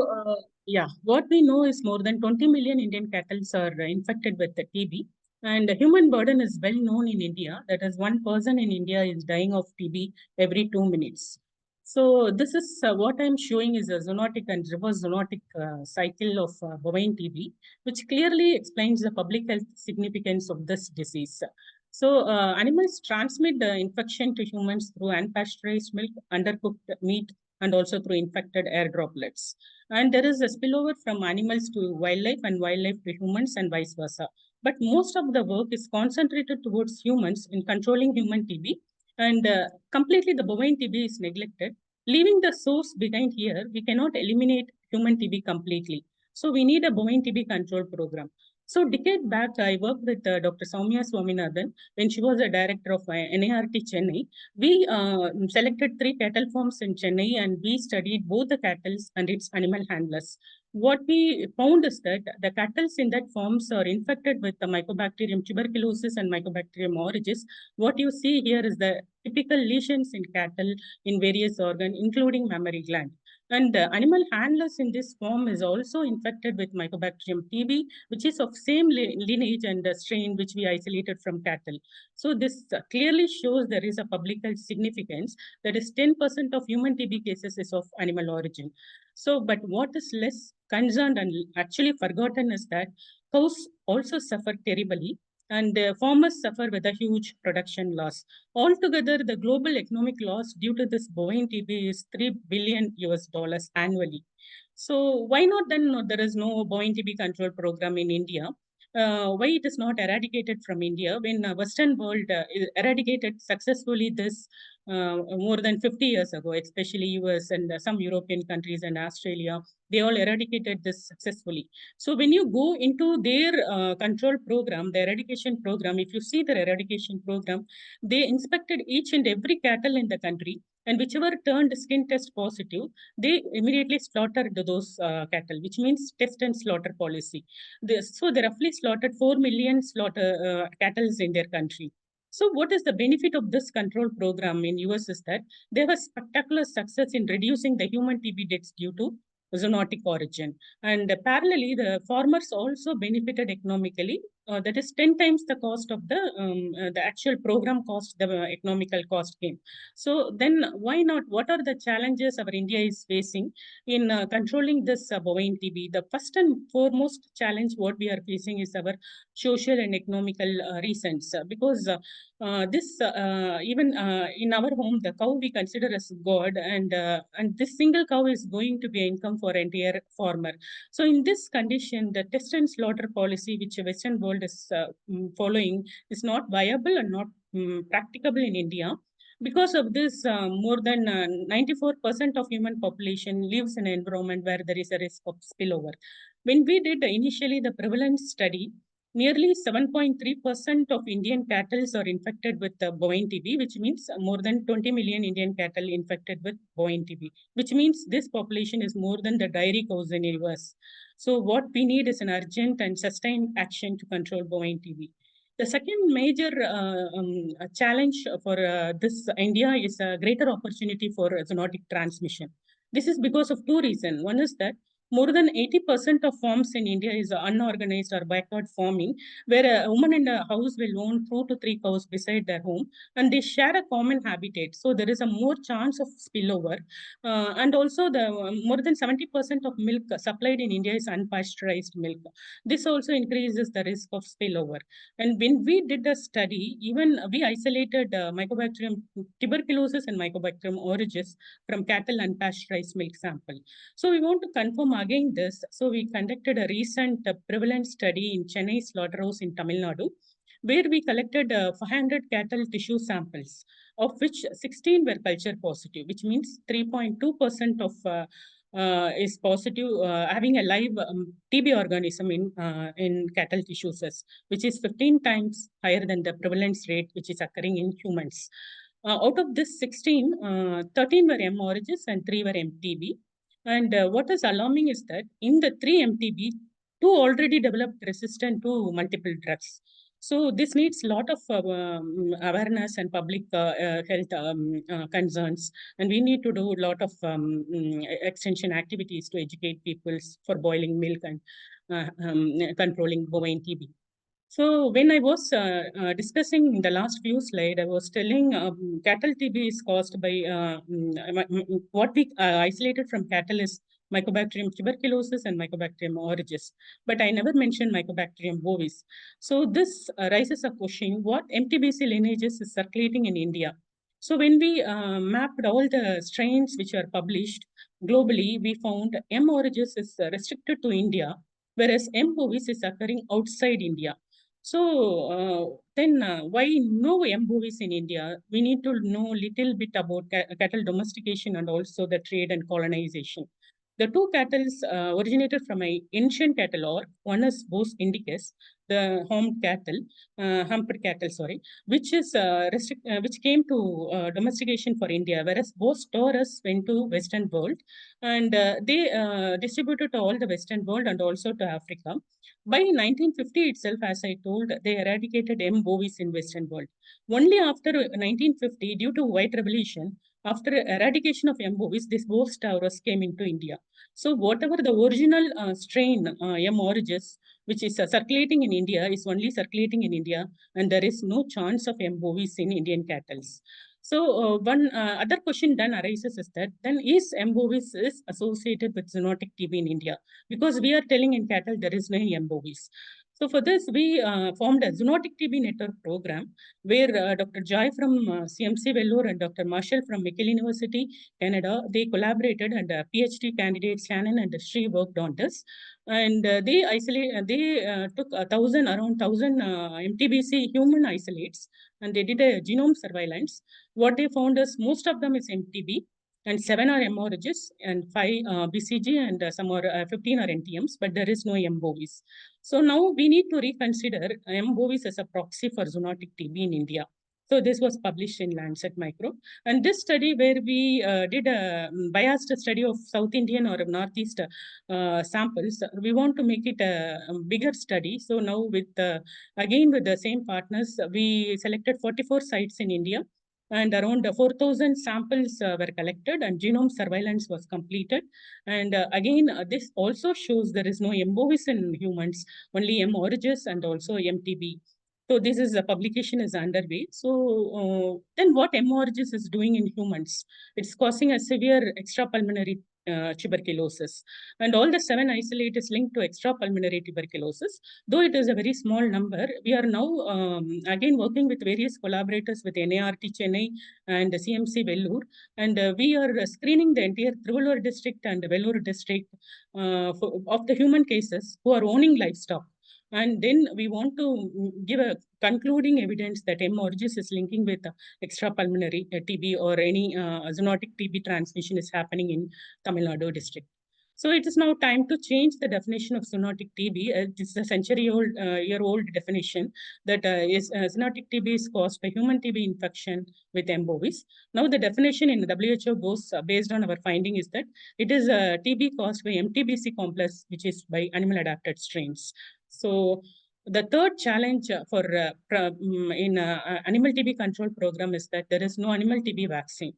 Yeah, what we know is more than 20 million Indian cattle are infected with the TB. And the human burden is well known in India. That is, one person in India is dying of TB every 2 minutes. So this is what I'm showing is a zoonotic and reverse zoonotic cycle of bovine TB, which clearly explains the public health significance of this disease. So animals transmit the infection to humans through unpasteurized milk, undercooked meat, and also through infected air droplets. And there is a spillover from animals to wildlife and wildlife to humans and vice versa. But most of the work is concentrated towards humans in controlling human TB, and completely the bovine TB is neglected. Leaving the source behind here, we cannot eliminate human TB completely. So we need a bovine TB control program. So decade back, I worked with Dr. Soumya Swaminathan when she was a director of NART Chennai. We selected 3 cattle farms in Chennai, and we studied both the cattle and its animal handlers. What we found is that the cattle in that farms are infected with the Mycobacterium tuberculosis and Mycobacterium aureus. What you see here is the typical lesions in cattle in various organs, including mammary gland. And animal handlers in this form is also infected with Mycobacterium TB, which is of same lineage and strain which we isolated from cattle. So this clearly shows there is a public health significance, that is 10% of human TB cases is of animal origin. So, but what is less concerned and actually forgotten is that cows also suffer terribly, and farmers suffer with a huge production loss. Altogether, the global economic loss due to this bovine TB is $3 billion US annually. So why not then there is no bovine TB control program in India? Why it is not eradicated from India when Western world eradicated successfully this more than 50 years ago, especially US and some European countries and Australia, they all eradicated this successfully. So when you go into their control program, the eradication program, if you see their eradication program, they inspected each and every cattle in the country, and whichever turned skin test positive, they immediately slaughtered those cattle, which means test and slaughter policy. So they roughly slaughtered 4 million cattle in their country. So what is the benefit of this control program in US is that they have a spectacular success in reducing the human TB deaths due to zoonotic origin. And parallelly, the farmers also benefited economically. That is 10 times the cost of the actual program cost, the economical cost came. So then why not? What are the challenges our India is facing in controlling this bovine TB? The first and foremost challenge what we are facing is our social and economical reasons. Because this even in our home, the cow we consider as God, and this single cow is going to be income for entire farmer. So in this condition, the test and slaughter policy which the Western world is following is not viable and not practicable in India. Because of this, more than 94% of human population lives in an environment where there is a risk of spillover. When we did initially the prevalence study, nearly 7.3% of Indian cattle are infected with bovine TB, which means more than 20 million Indian cattle infected with bovine TB, which means this population is more than the dairy cows in the US. So what we need is an urgent and sustained action to control bovine TB. The second major challenge for this India is a greater opportunity for zoonotic transmission. This is because of two reasons. One is that more than 80% of farms in India is unorganized or backward farming, where a woman in a house will own 2 to 3 cows beside their home, and they share a common habitat. So there is a more chance of spillover. And also the more than 70% of milk supplied in India is unpasteurized milk. This also increases the risk of spillover. And when we did a study, even we isolated Mycobacterium tuberculosis and Mycobacterium aureus from cattle unpasteurized milk sample. So we want to confirm again this. So we conducted a recent prevalence study in Chennai slaughterhouse in Tamil Nadu, where we collected 500 cattle tissue samples, of which 16 were culture positive, which means 3.2% of is positive, having a live TB organism in cattle tissues, which is 15 times higher than the prevalence rate which is occurring in humans. Out of this 16, 13 were M. aureus and 3 were MTB. And what is alarming is that in the 3 MTB, 2 already developed resistant to multiple drugs. So this needs a lot of awareness and public health concerns, and we need to do a lot of extension activities to educate people for boiling milk and controlling bovine TB. So when I was discussing in the last few slides, I was telling cattle TB is caused by what we isolated from cattle is Mycobacterium tuberculosis and Mycobacterium aureus, but I never mentioned Mycobacterium bovis. So this raises a question: what MTBC lineages is circulating in India? So when we mapped all the strains which are published globally, we found M. aureus is restricted to India, whereas M. bovis is occurring outside India. So then why no M. bovis in India? We need to know a little bit about cattle domestication and also the trade and colonization. The two cattle originated from an ancient cattle or one is Bos indicus, the humped cattle, sorry, which is which came to domestication for India, whereas Bos taurus went to Western world, and they distributed to all the Western world and also to Africa. By 1950 itself, as I told, they eradicated M. bovis in Western world. Only after 1950, due to white revolution, after eradication of MOVs, this Bose taurus came into India. So whatever the original strain M. aureus, which is circulating in India, is only circulating in India, and there is no chance of MOVs in Indian cattle. So one other question then arises is that then is MOVs is associated with zoonotic TB in India? Because we are telling in cattle there is no MOVs. So for this, we formed a zoonotic TB network program where Dr. Joy from CMC Vellore and Dr. Marshall from McGill University, Canada, they collaborated, and PhD candidates Shayan and Sharif worked on this. And they took around 1,000 MTBC human isolates, and they did a genome surveillance. What they found is most of them is MTB, and 7 are MRGs, and 5 BCG, and some are 15 are NTMs, but there is no MBOVs. So now we need to reconsider MBOVs as a proxy for zoonotic TB in India. So this was published in Lancet Micro. And this study where we did a biased study of South Indian or Northeast samples, we want to make it a bigger study. So now again with the same partners, we selected 44 sites in India, and around 4,000 samples were collected, and genome surveillance was completed. And again, this also shows there is no MOVs in humans, only M. aureus and also MTB. So this is a publication is underway. So then what M. aureus is doing in humans? It's causing a severe extrapulmonary tuberculosis. And all the 7 isolate is linked to extrapulmonary tuberculosis. Though it is a very small number, we are now again working with various collaborators with NART Chennai and CMC Vellore. And we are screening the entire Trivallur district and Vellore district of the human cases who are owning livestock. And then we want to give a concluding evidence that M. aureus is linking with extrapulmonary TB or any zoonotic TB transmission is happening in Tamil Nadu district. So it is now time to change the definition of zoonotic TB. This is a century-year-old definition that zoonotic TB is caused by human TB infection with MOVs. Now the definition in the WHO goes based on our finding is that it is a TB caused by MTBC complex, which is by animal-adapted strains. So the third challenge for in animal TB control program is that there is no animal TB vaccine.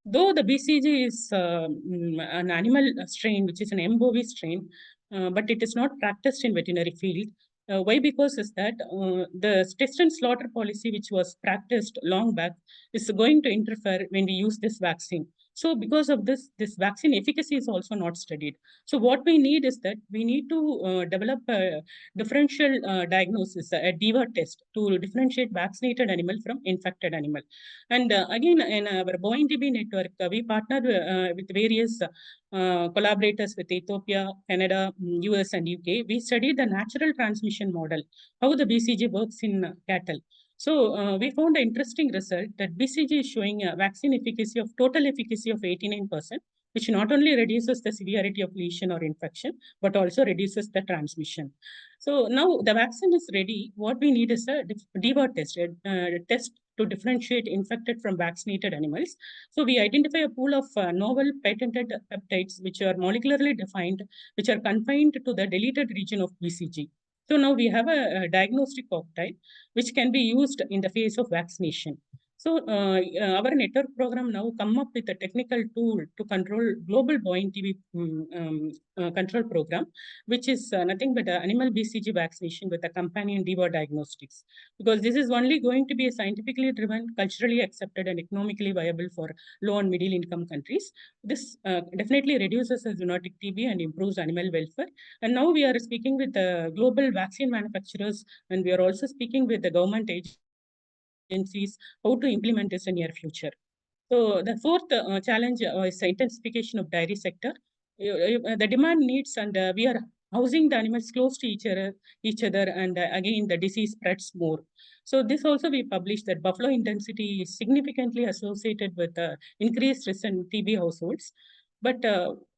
Though the BCG is an animal strain, which is an MOV strain, but it is not practiced in veterinary field. Why? Because is that the test and slaughter policy, which was practiced long back, is going to interfere when we use this vaccine. So because of this vaccine efficacy is also not studied. So what we need is that we need to develop a differential diagnosis, a DIVA test, to differentiate vaccinated animal from infected animal. And again, in our Boeing TB network, we partnered with various collaborators with Ethiopia, Canada, US, and UK. We studied the natural transmission model, how the BCG works in cattle. So we found an interesting result that BCG is showing a vaccine efficacy of total efficacy of 89%, which not only reduces the severity of lesion or infection, but also reduces the transmission. So now the vaccine is ready. What we need is a DIVA test, a test to differentiate infected from vaccinated animals. So we identify a pool of novel patented peptides, which are molecularly defined, which are confined to the deleted region of BCG. So now we have a diagnostic cocktail, which can be used in the phase of vaccination. So our network program now come up with a technical tool to control global Boeing TB control program, which is nothing but animal BCG vaccination with a companion DIVA diagnostics. Because this is only going to be a scientifically driven, culturally accepted, and economically viable for low and middle income countries. This definitely reduces the zoonotic TB and improves animal welfare. And now we are speaking with global vaccine manufacturers, and we are also speaking with the government agencies how to implement this in near future. So the fourth challenge is the intensification of dairy sector. The demand needs, and we are housing the animals close to each other, and again the disease spreads more. So this also we published that buffalo intensity is significantly associated with increased risk in TB households. But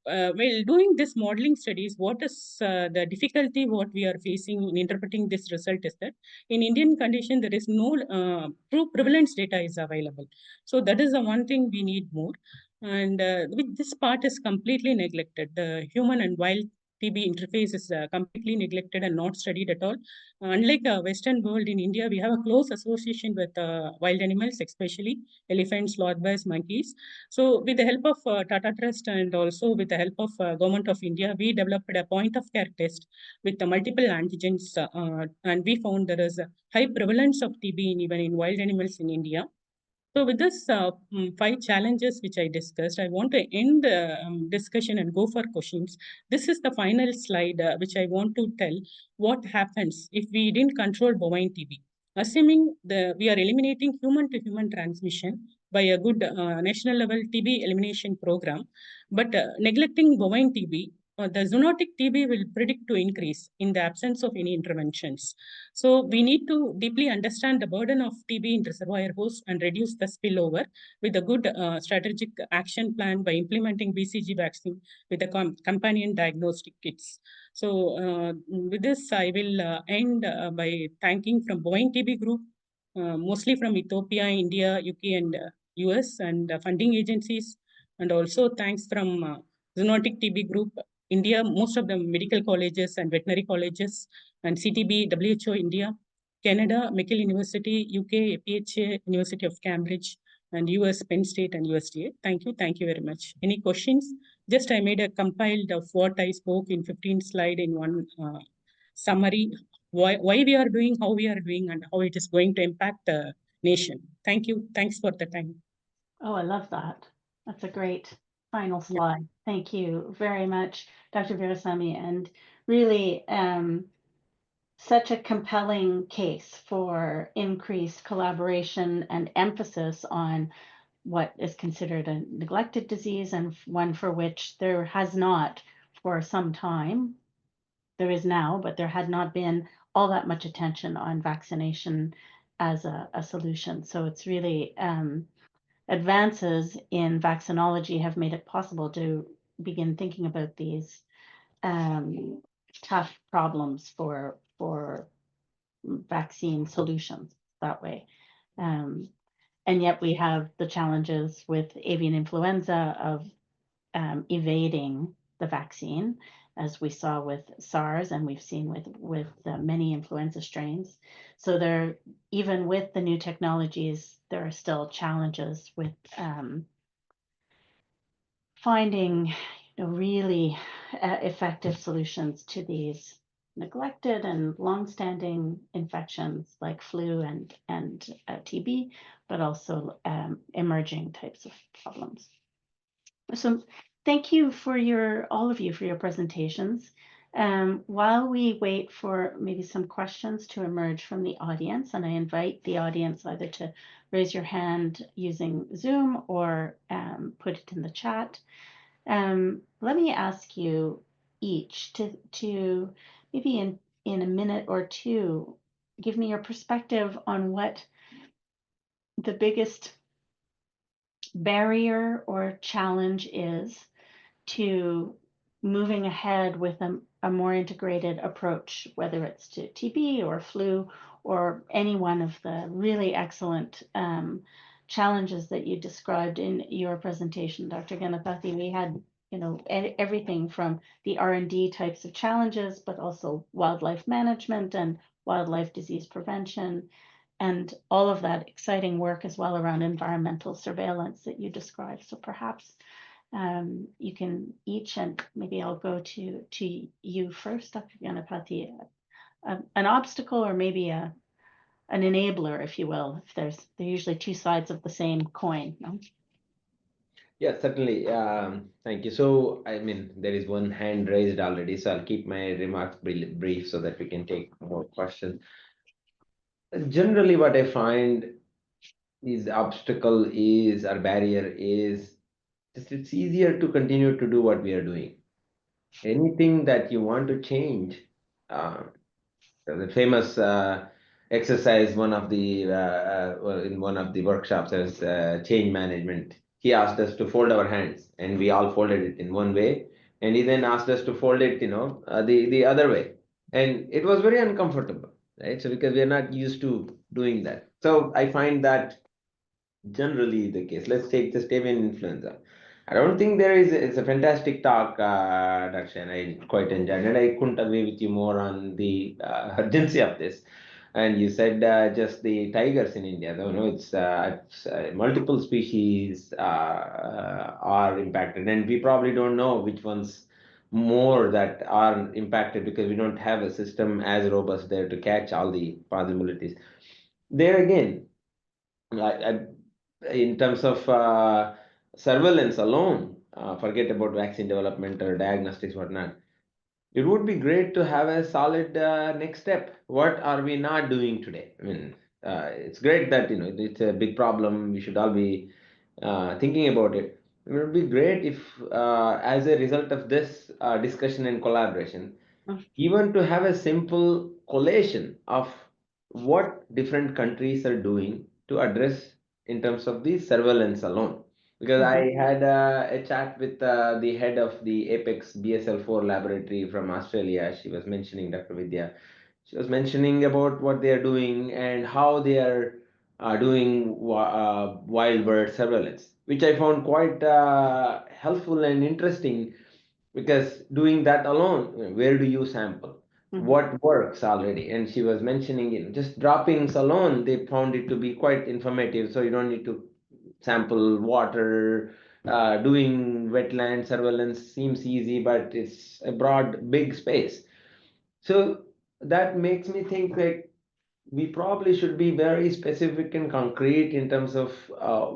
while doing this modeling studies, what is the difficulty what we are facing in interpreting this result is that in Indian condition, there is no true prevalence data is available. So that is the one thing we need more. And with this part is completely neglected. The human and wild TB interface is completely neglected and not studied at all. Unlike the Western world, in India, we have a close association with wild animals, especially elephants, sloth bears, monkeys. So with the help of Tata Trust and also with the help of Government of India, we developed a point of care test with the multiple antigens, and we found there is a high prevalence of TB even in wild animals in India. So with this 5 challenges which I discussed, I want to end the discussion and go for questions. This is the final slide which I want to tell what happens if we didn't control bovine TB. Assuming we are eliminating human-to-human transmission by a good national level TB elimination program, but neglecting bovine TB, the zoonotic TB will predict to increase in the absence of any interventions. So we need to deeply understand the burden of TB in reservoir hosts and reduce the spillover with a good strategic action plan by implementing BCG vaccine with the companion diagnostic kits. So with this, I will end by thanking from bovine TB group, mostly from Ethiopia, India, UK, and US, and funding agencies, and also thanks from Zoonotic TB group, India, most of the medical colleges and veterinary colleges, and CTB, WHO India, Canada, McGill University, UK, APHA, University of Cambridge, and US, Penn State, and USDA. Thank you. Thank you very much. Any questions? Just I made a compiled of what I spoke in 15 slide in one summary, why we are doing, how we are doing, and how it is going to impact the nation. Thank you. Thanks for the time. Oh, I love that. That's a great final slide. Thank you very much, Dr. Veerasami, and really such a compelling case for increased collaboration and emphasis on what is considered a neglected disease and one for which there has not for some time. There is now, but there had not been all that much attention on vaccination as a solution. So it's really advances in vaccinology have made it possible to begin thinking about these tough problems for vaccine solutions that way. And yet we have the challenges with avian influenza of evading the vaccine, as we saw with SARS and we've seen with many influenza strains. So there, even with the new technologies, there are still challenges with finding really effective solutions to these neglected and long-standing infections like flu and TB, but also emerging types of problems. So thank you for all of you for your presentations. While we wait for maybe some questions to emerge from the audience, and I invite the audience either to raise your hand using Zoom or put it in the chat. Let me ask you each to maybe in a minute or two, give me your perspective on what the biggest barrier or challenge is to moving ahead with a more integrated approach, whether it's to TB or flu or any one of the really excellent challenges that you described in your presentation, Dr. Ganapathi. We had everything from the R&D types of challenges, but also wildlife management and wildlife disease prevention, and all of that exciting work as well around environmental surveillance that you described. So perhaps you can each, and maybe I'll go to you first, Dr. Ganapathi, an obstacle or maybe an enabler, if you will. If they're usually two sides of the same coin. No? Yeah, certainly. Thank you. So, I mean, there is one hand raised already, so I'll keep my remarks brief so that we can take more questions. Generally, what I find is obstacle is or barrier is just it's easier to continue to do what we are doing. Anything that you want to change, the famous exercise, one of the in one of the workshops as change management. He asked us to fold our hands, and we all folded it in one way. And he then asked us to fold it, the other way, and it was very uncomfortable, right? So because we are not used to doing that, so I find that generally the case. Let's take just avian influenza. I don't think there is. It's a fantastic talk, Darshan. I quite enjoyed it. I couldn't agree with you more on the urgency of this. And you said just the tigers in India. No, no, it's multiple species are impacted, and we probably don't know which ones more that are impacted because we don't have a system as robust there to catch all the possibilities. There again, in terms of surveillance alone, forget about vaccine development or diagnostics, whatnot. It would be great to have a solid next step. What are we not doing today? I mean, it's great that it's a big problem. We should all be thinking about it. It would be great if, as a result of this discussion and collaboration, even to have a simple collation of what different countries are doing to address in terms of the surveillance alone. Because I had a chat with the head of the Apex BSL-4 laboratory from Australia. She was mentioning, Dr. Vidya, she was mentioning about what they are doing and how they are doing wild bird surveillance, which I found quite helpful and interesting because doing that alone, where do you sample? What works already? And she was mentioning, just droppings alone, they found it to be quite informative. So you don't need to sample water. Doing wetland surveillance seems easy, but it's a broad, big space. So that makes me think like we probably should be very specific and concrete in terms of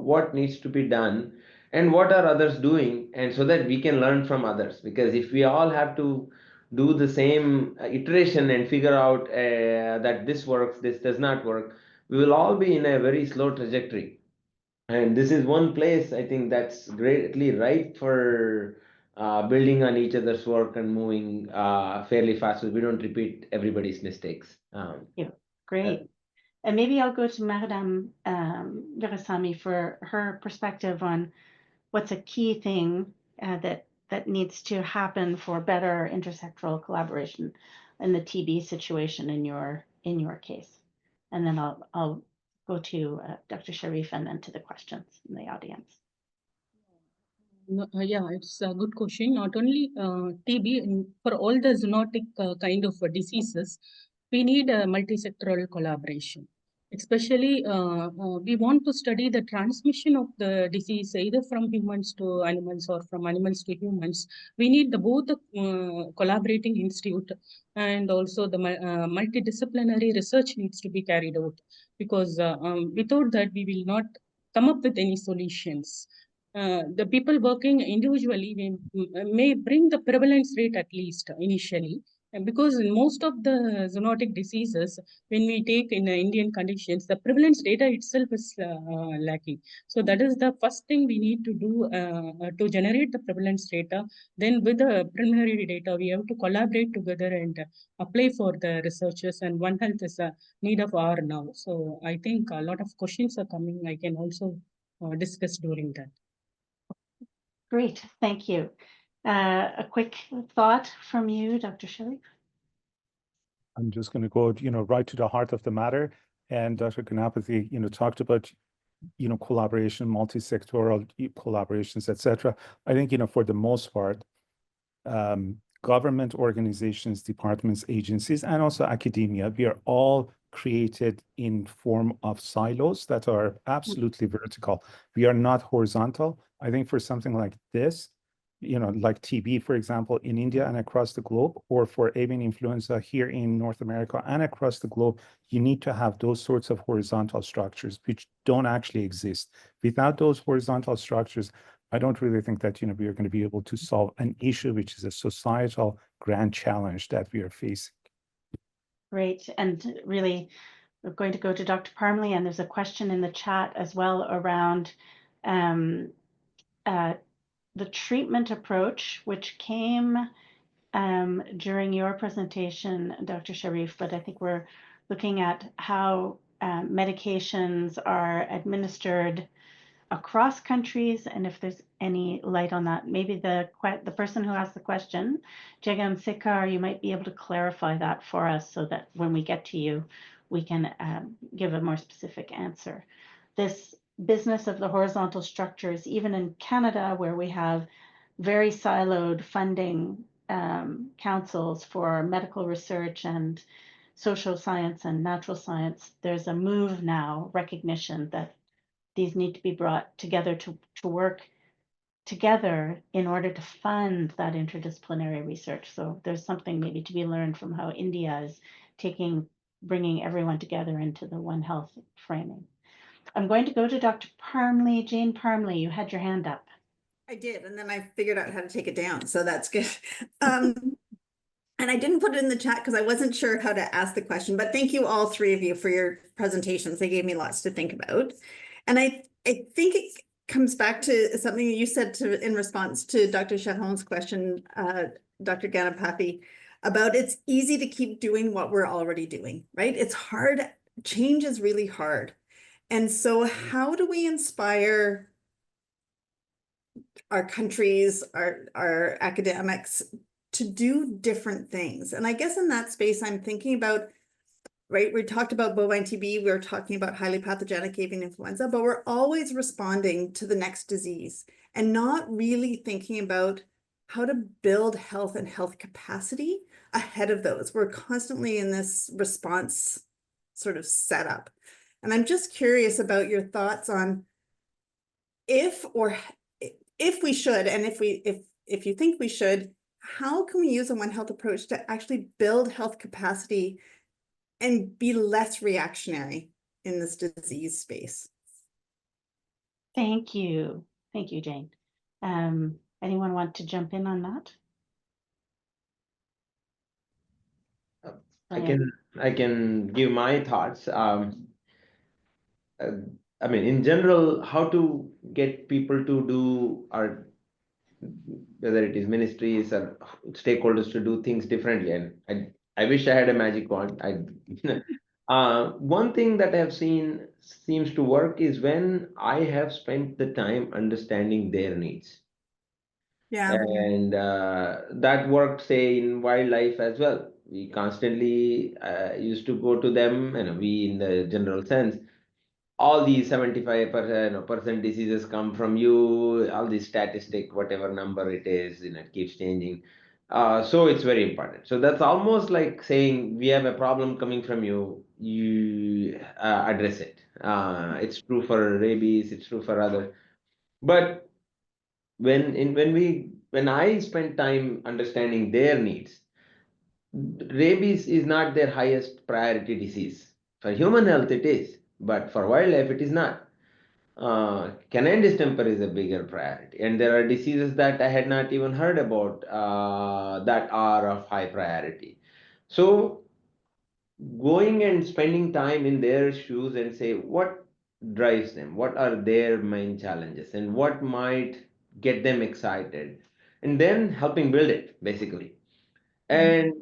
what needs to be done and what are others doing, and so that we can learn from others. Because if we all have to do the same iteration and figure out that this works, this does not work, we will all be in a very slow trajectory. And this is one place I think that's greatly ripe for building on each other's work and moving fairly fast so we don't repeat everybody's mistakes. Yeah, great. And maybe I'll go to Madam Veerasami for her perspective on what's a key thing that needs to happen for better intersectoral collaboration in the TB situation in your case. And then I'll go to Dr. Sharif and then to the questions in the audience. Yeah, it's a good question. Not only TB, for all the zoonotic kind of diseases, we need a multisectoral collaboration. Especially, we want to study the transmission of the disease either from humans to animals or from animals to humans. We need both the collaborating institute and also the multidisciplinary research needs to be carried out, because without that we will not come up with any solutions. The people working individually may bring the prevalence rate at least initially. And because in most of the zoonotic diseases, when we take in Indian conditions, the prevalence data itself is lacking. So that is the first thing we need to do to generate the prevalence data. Then with the preliminary data, we have to collaborate together and apply for the researchers. And One Health is a need of hour now. So I think a lot of questions are coming. I can also discuss during that. Great, thank you. A quick thought from you, Dr. Sharif? I'm just going to go, right to the heart of the matter. And Dr. Ganapathi, talked about, collaboration, multi-sectoral collaborations, etc. I think, for the most part, government organizations, departments, agencies, and also academia, we are all created in form of silos that are absolutely vertical. We are not horizontal. I think for something like this, like TB, for example, in India and across the globe, or for avian influenza here in North America and across the globe, you need to have those sorts of horizontal structures, which don't actually exist. Without those horizontal structures, I don't really think that, we are going to be able to solve an issue, which is a societal grand challenge that we are facing. Great, and really, we're going to go to Dr. Parmley, and there's a question in the chat as well around the treatment approach, which came during your presentation, Dr. Sharif, but I think we're looking at how medications are administered across countries, and if there's any light on that. Maybe the person who asked the question, Jagam Sikar, you might be able to clarify that for us so that when we get to you, we can give a more specific answer. This business of the horizontal structures, even in Canada, where we have very siloed funding councils for medical research and social science and natural science, there's a move now, recognition that these need to be brought together to work together in order to fund that interdisciplinary research. So there's something maybe to be learned from how India is bringing everyone together into the One Health framing. I'm going to go to Dr. Parmley. Jane Parmley, you had your hand up. I did, and then I figured out how to take it down, so that's good. And I didn't put it in the chat because I wasn't sure how to ask the question, but thank you all three of you for your presentations. They gave me lots to think about. And I think it comes back to something you said in response to Dr. Charron's question, Dr. Ganapathi, about it's easy to keep doing what we're already doing, right? It's hard. Change is really hard. And so how do we inspire our countries, our academics to do different things? And I guess in that space, I'm thinking about, right, we talked about bovine TB, we were talking about highly pathogenic avian influenza, but we're always responding to the next disease and not really thinking about how to build health and health capacity ahead of those. We're constantly in this response sort of setup. And I'm just curious about your thoughts on if we should, and if you think we should, how can we use a One Health approach to actually build health capacity and be less reactionary in this disease space? Thank you. Thank you, Jane. Anyone want to jump in on that? I can give my thoughts. I mean, in general, how to get people to do whether it is ministries or stakeholders to do things differently. And I wish I had a magic wand. One thing that I have seen seems to work is when I have spent the time understanding their needs. Yeah. And that worked, say, in wildlife as well. We constantly used to go to them, and we, in the general sense, all these 75% diseases come from you, all these statistic, whatever number it is, it keeps changing. So it's very important. So that's almost like saying we have a problem coming from you, you address it. It's true for rabies, it's true for other. But when I spend time understanding their needs, rabies is not their highest priority disease. For human health, it is, but for wildlife, it is not. Canine distemper is a bigger priority, and there are diseases that I had not even heard about that are of high priority. So, going and spending time in their shoes and say what drives them, what are their main challenges, and what might get them excited, and then helping build it basically. And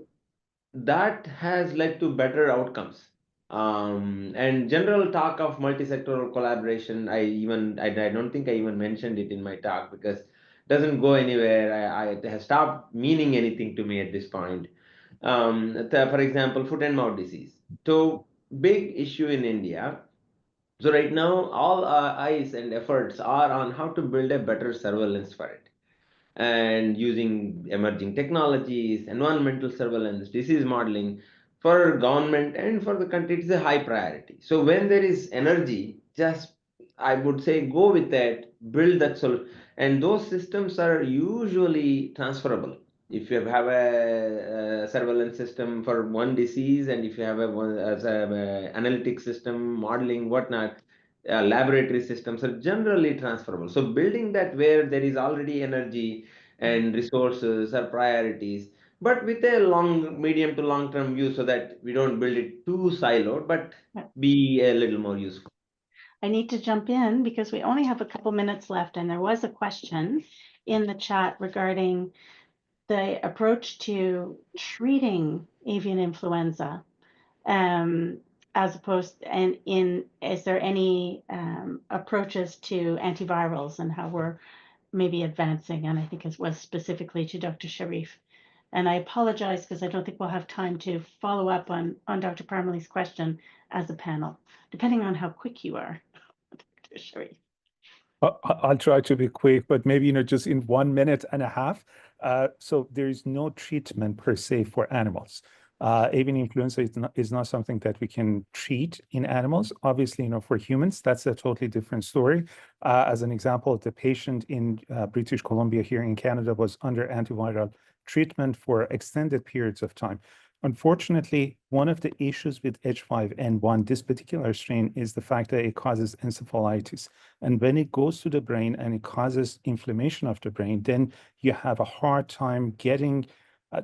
that has led to better outcomes. And general talk of multi-sectoral collaboration, I don't think I even mentioned it in my talk because it doesn't go anywhere. It has stopped meaning anything to me at this point. For example, foot and mouth disease. So big issue in India. So right now, all our eyes and efforts are on how to build a better surveillance for it, and using emerging technologies, environmental surveillance, disease modeling for government and for the country. It's a high priority. So when there is energy, just I would say go with that, build that solution, and those systems are usually transferable. If you have a surveillance system for one disease, and if you have a analytic system, modeling, whatnot, laboratory systems are generally transferable. So building that where there is already energy and resources or priorities, but with a medium to long term view, so that we don't build it too siloed, but be a little more useful. I need to jump in because we only have a couple minutes left, and there was a question in the chat regarding the approach to treating avian influenza, as opposed, and is there any approaches to antivirals and how we're maybe advancing? And I think it was specifically to Dr. Sharif. And I apologize because I don't think we'll have time to follow up on Dr. Parmley's question as a panel, depending on how quick you are. Dr. Sharif. I'll try to be quick, but maybe, just in 1 minute and a half. So there is no treatment per se for animals. Avian influenza is not something that we can treat in animals. Obviously, for humans, that's a totally different story. As an example, the patient in British Columbia here in Canada was under antiviral treatment for extended periods of time. Unfortunately, one of the issues with H5N1, this particular strain, is the fact that it causes encephalitis. And when it goes to the brain and it causes inflammation of the brain, then you have a hard time getting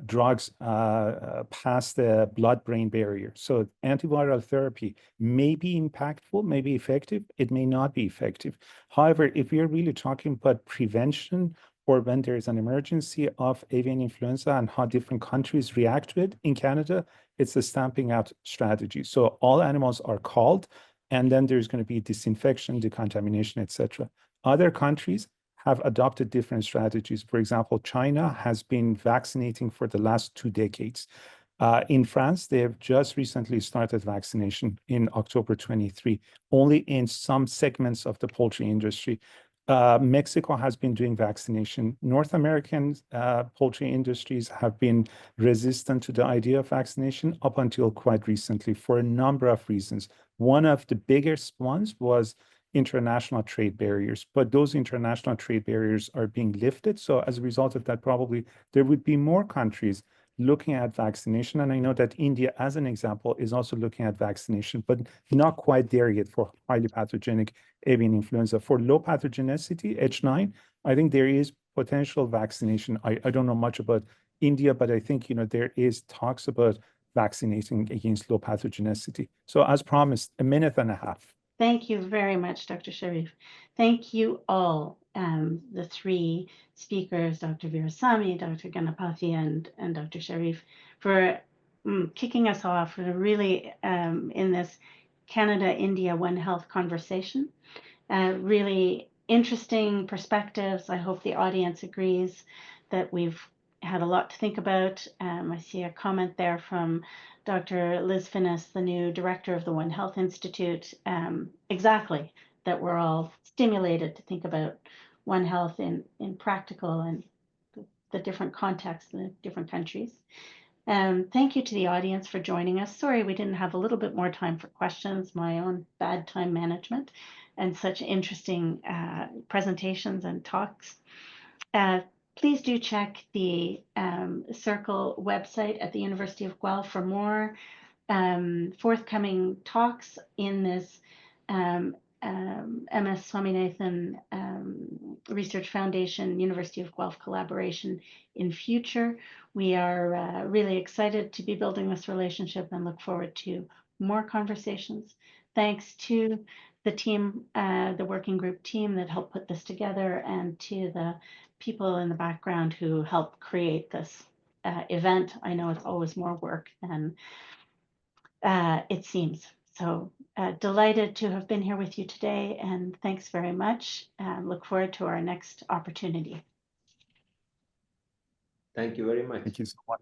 drugs past the blood-brain barrier. So antiviral therapy may be impactful, may be effective, it may not be effective. However, if we're really talking about prevention, or when there is an emergency of avian influenza and how different countries react to it, in Canada, it's a stamping out strategy. So all animals are called, and then there's going to be disinfection, decontamination, etc. Other countries have adopted different strategies. For example, China has been vaccinating for the last 2 decades. In France, they have just recently started vaccination in October 23, only in some segments of the poultry industry. Mexico has been doing vaccination. North American poultry industries have been resistant to the idea of vaccination up until quite recently for a number of reasons. One of the biggest ones was international trade barriers, but those international trade barriers are being lifted. So as a result of that, probably there would be more countries looking at vaccination. And I know that India, as an example, is also looking at vaccination, but not quite there yet for highly pathogenic avian influenza. For low pathogenicity, H9, I think there is potential vaccination. I don't know much about India, but I think, there is talks about vaccinating against low pathogenicity. So as promised, 1.5 minutes. Thank you very much, Dr. Sharif. Thank you all, the 3 speakers, Dr. Veerasami, Dr. Ganapathi, and Dr. Sharif, for kicking us off really in this Canada-India One Health conversation. Really interesting perspectives. I hope the audience agrees that we've had a lot to think about. I see a comment there from Dr. Liz Finnis, the new director of the One Health Institute, exactly, that we're all stimulated to think about One Health in practical and the different contexts in the different countries. Thank you to the audience for joining us. Sorry we didn't have a little bit more time for questions, my own bad time management, and such interesting presentations and talks. Please do check the Circle website at the University of Guelph for more forthcoming talks in this MS Swaminathan Research Foundation, University of Guelph collaboration in future. We are really excited to be building this relationship and look forward to more conversations. Thanks to the team, the working group team that helped put this together, and to the people in the background who helped create this event. I know it's always more work than it seems. So delighted to have been here with you today, and thanks very much. Look forward to our next opportunity. Thank you very much. Thank you so much.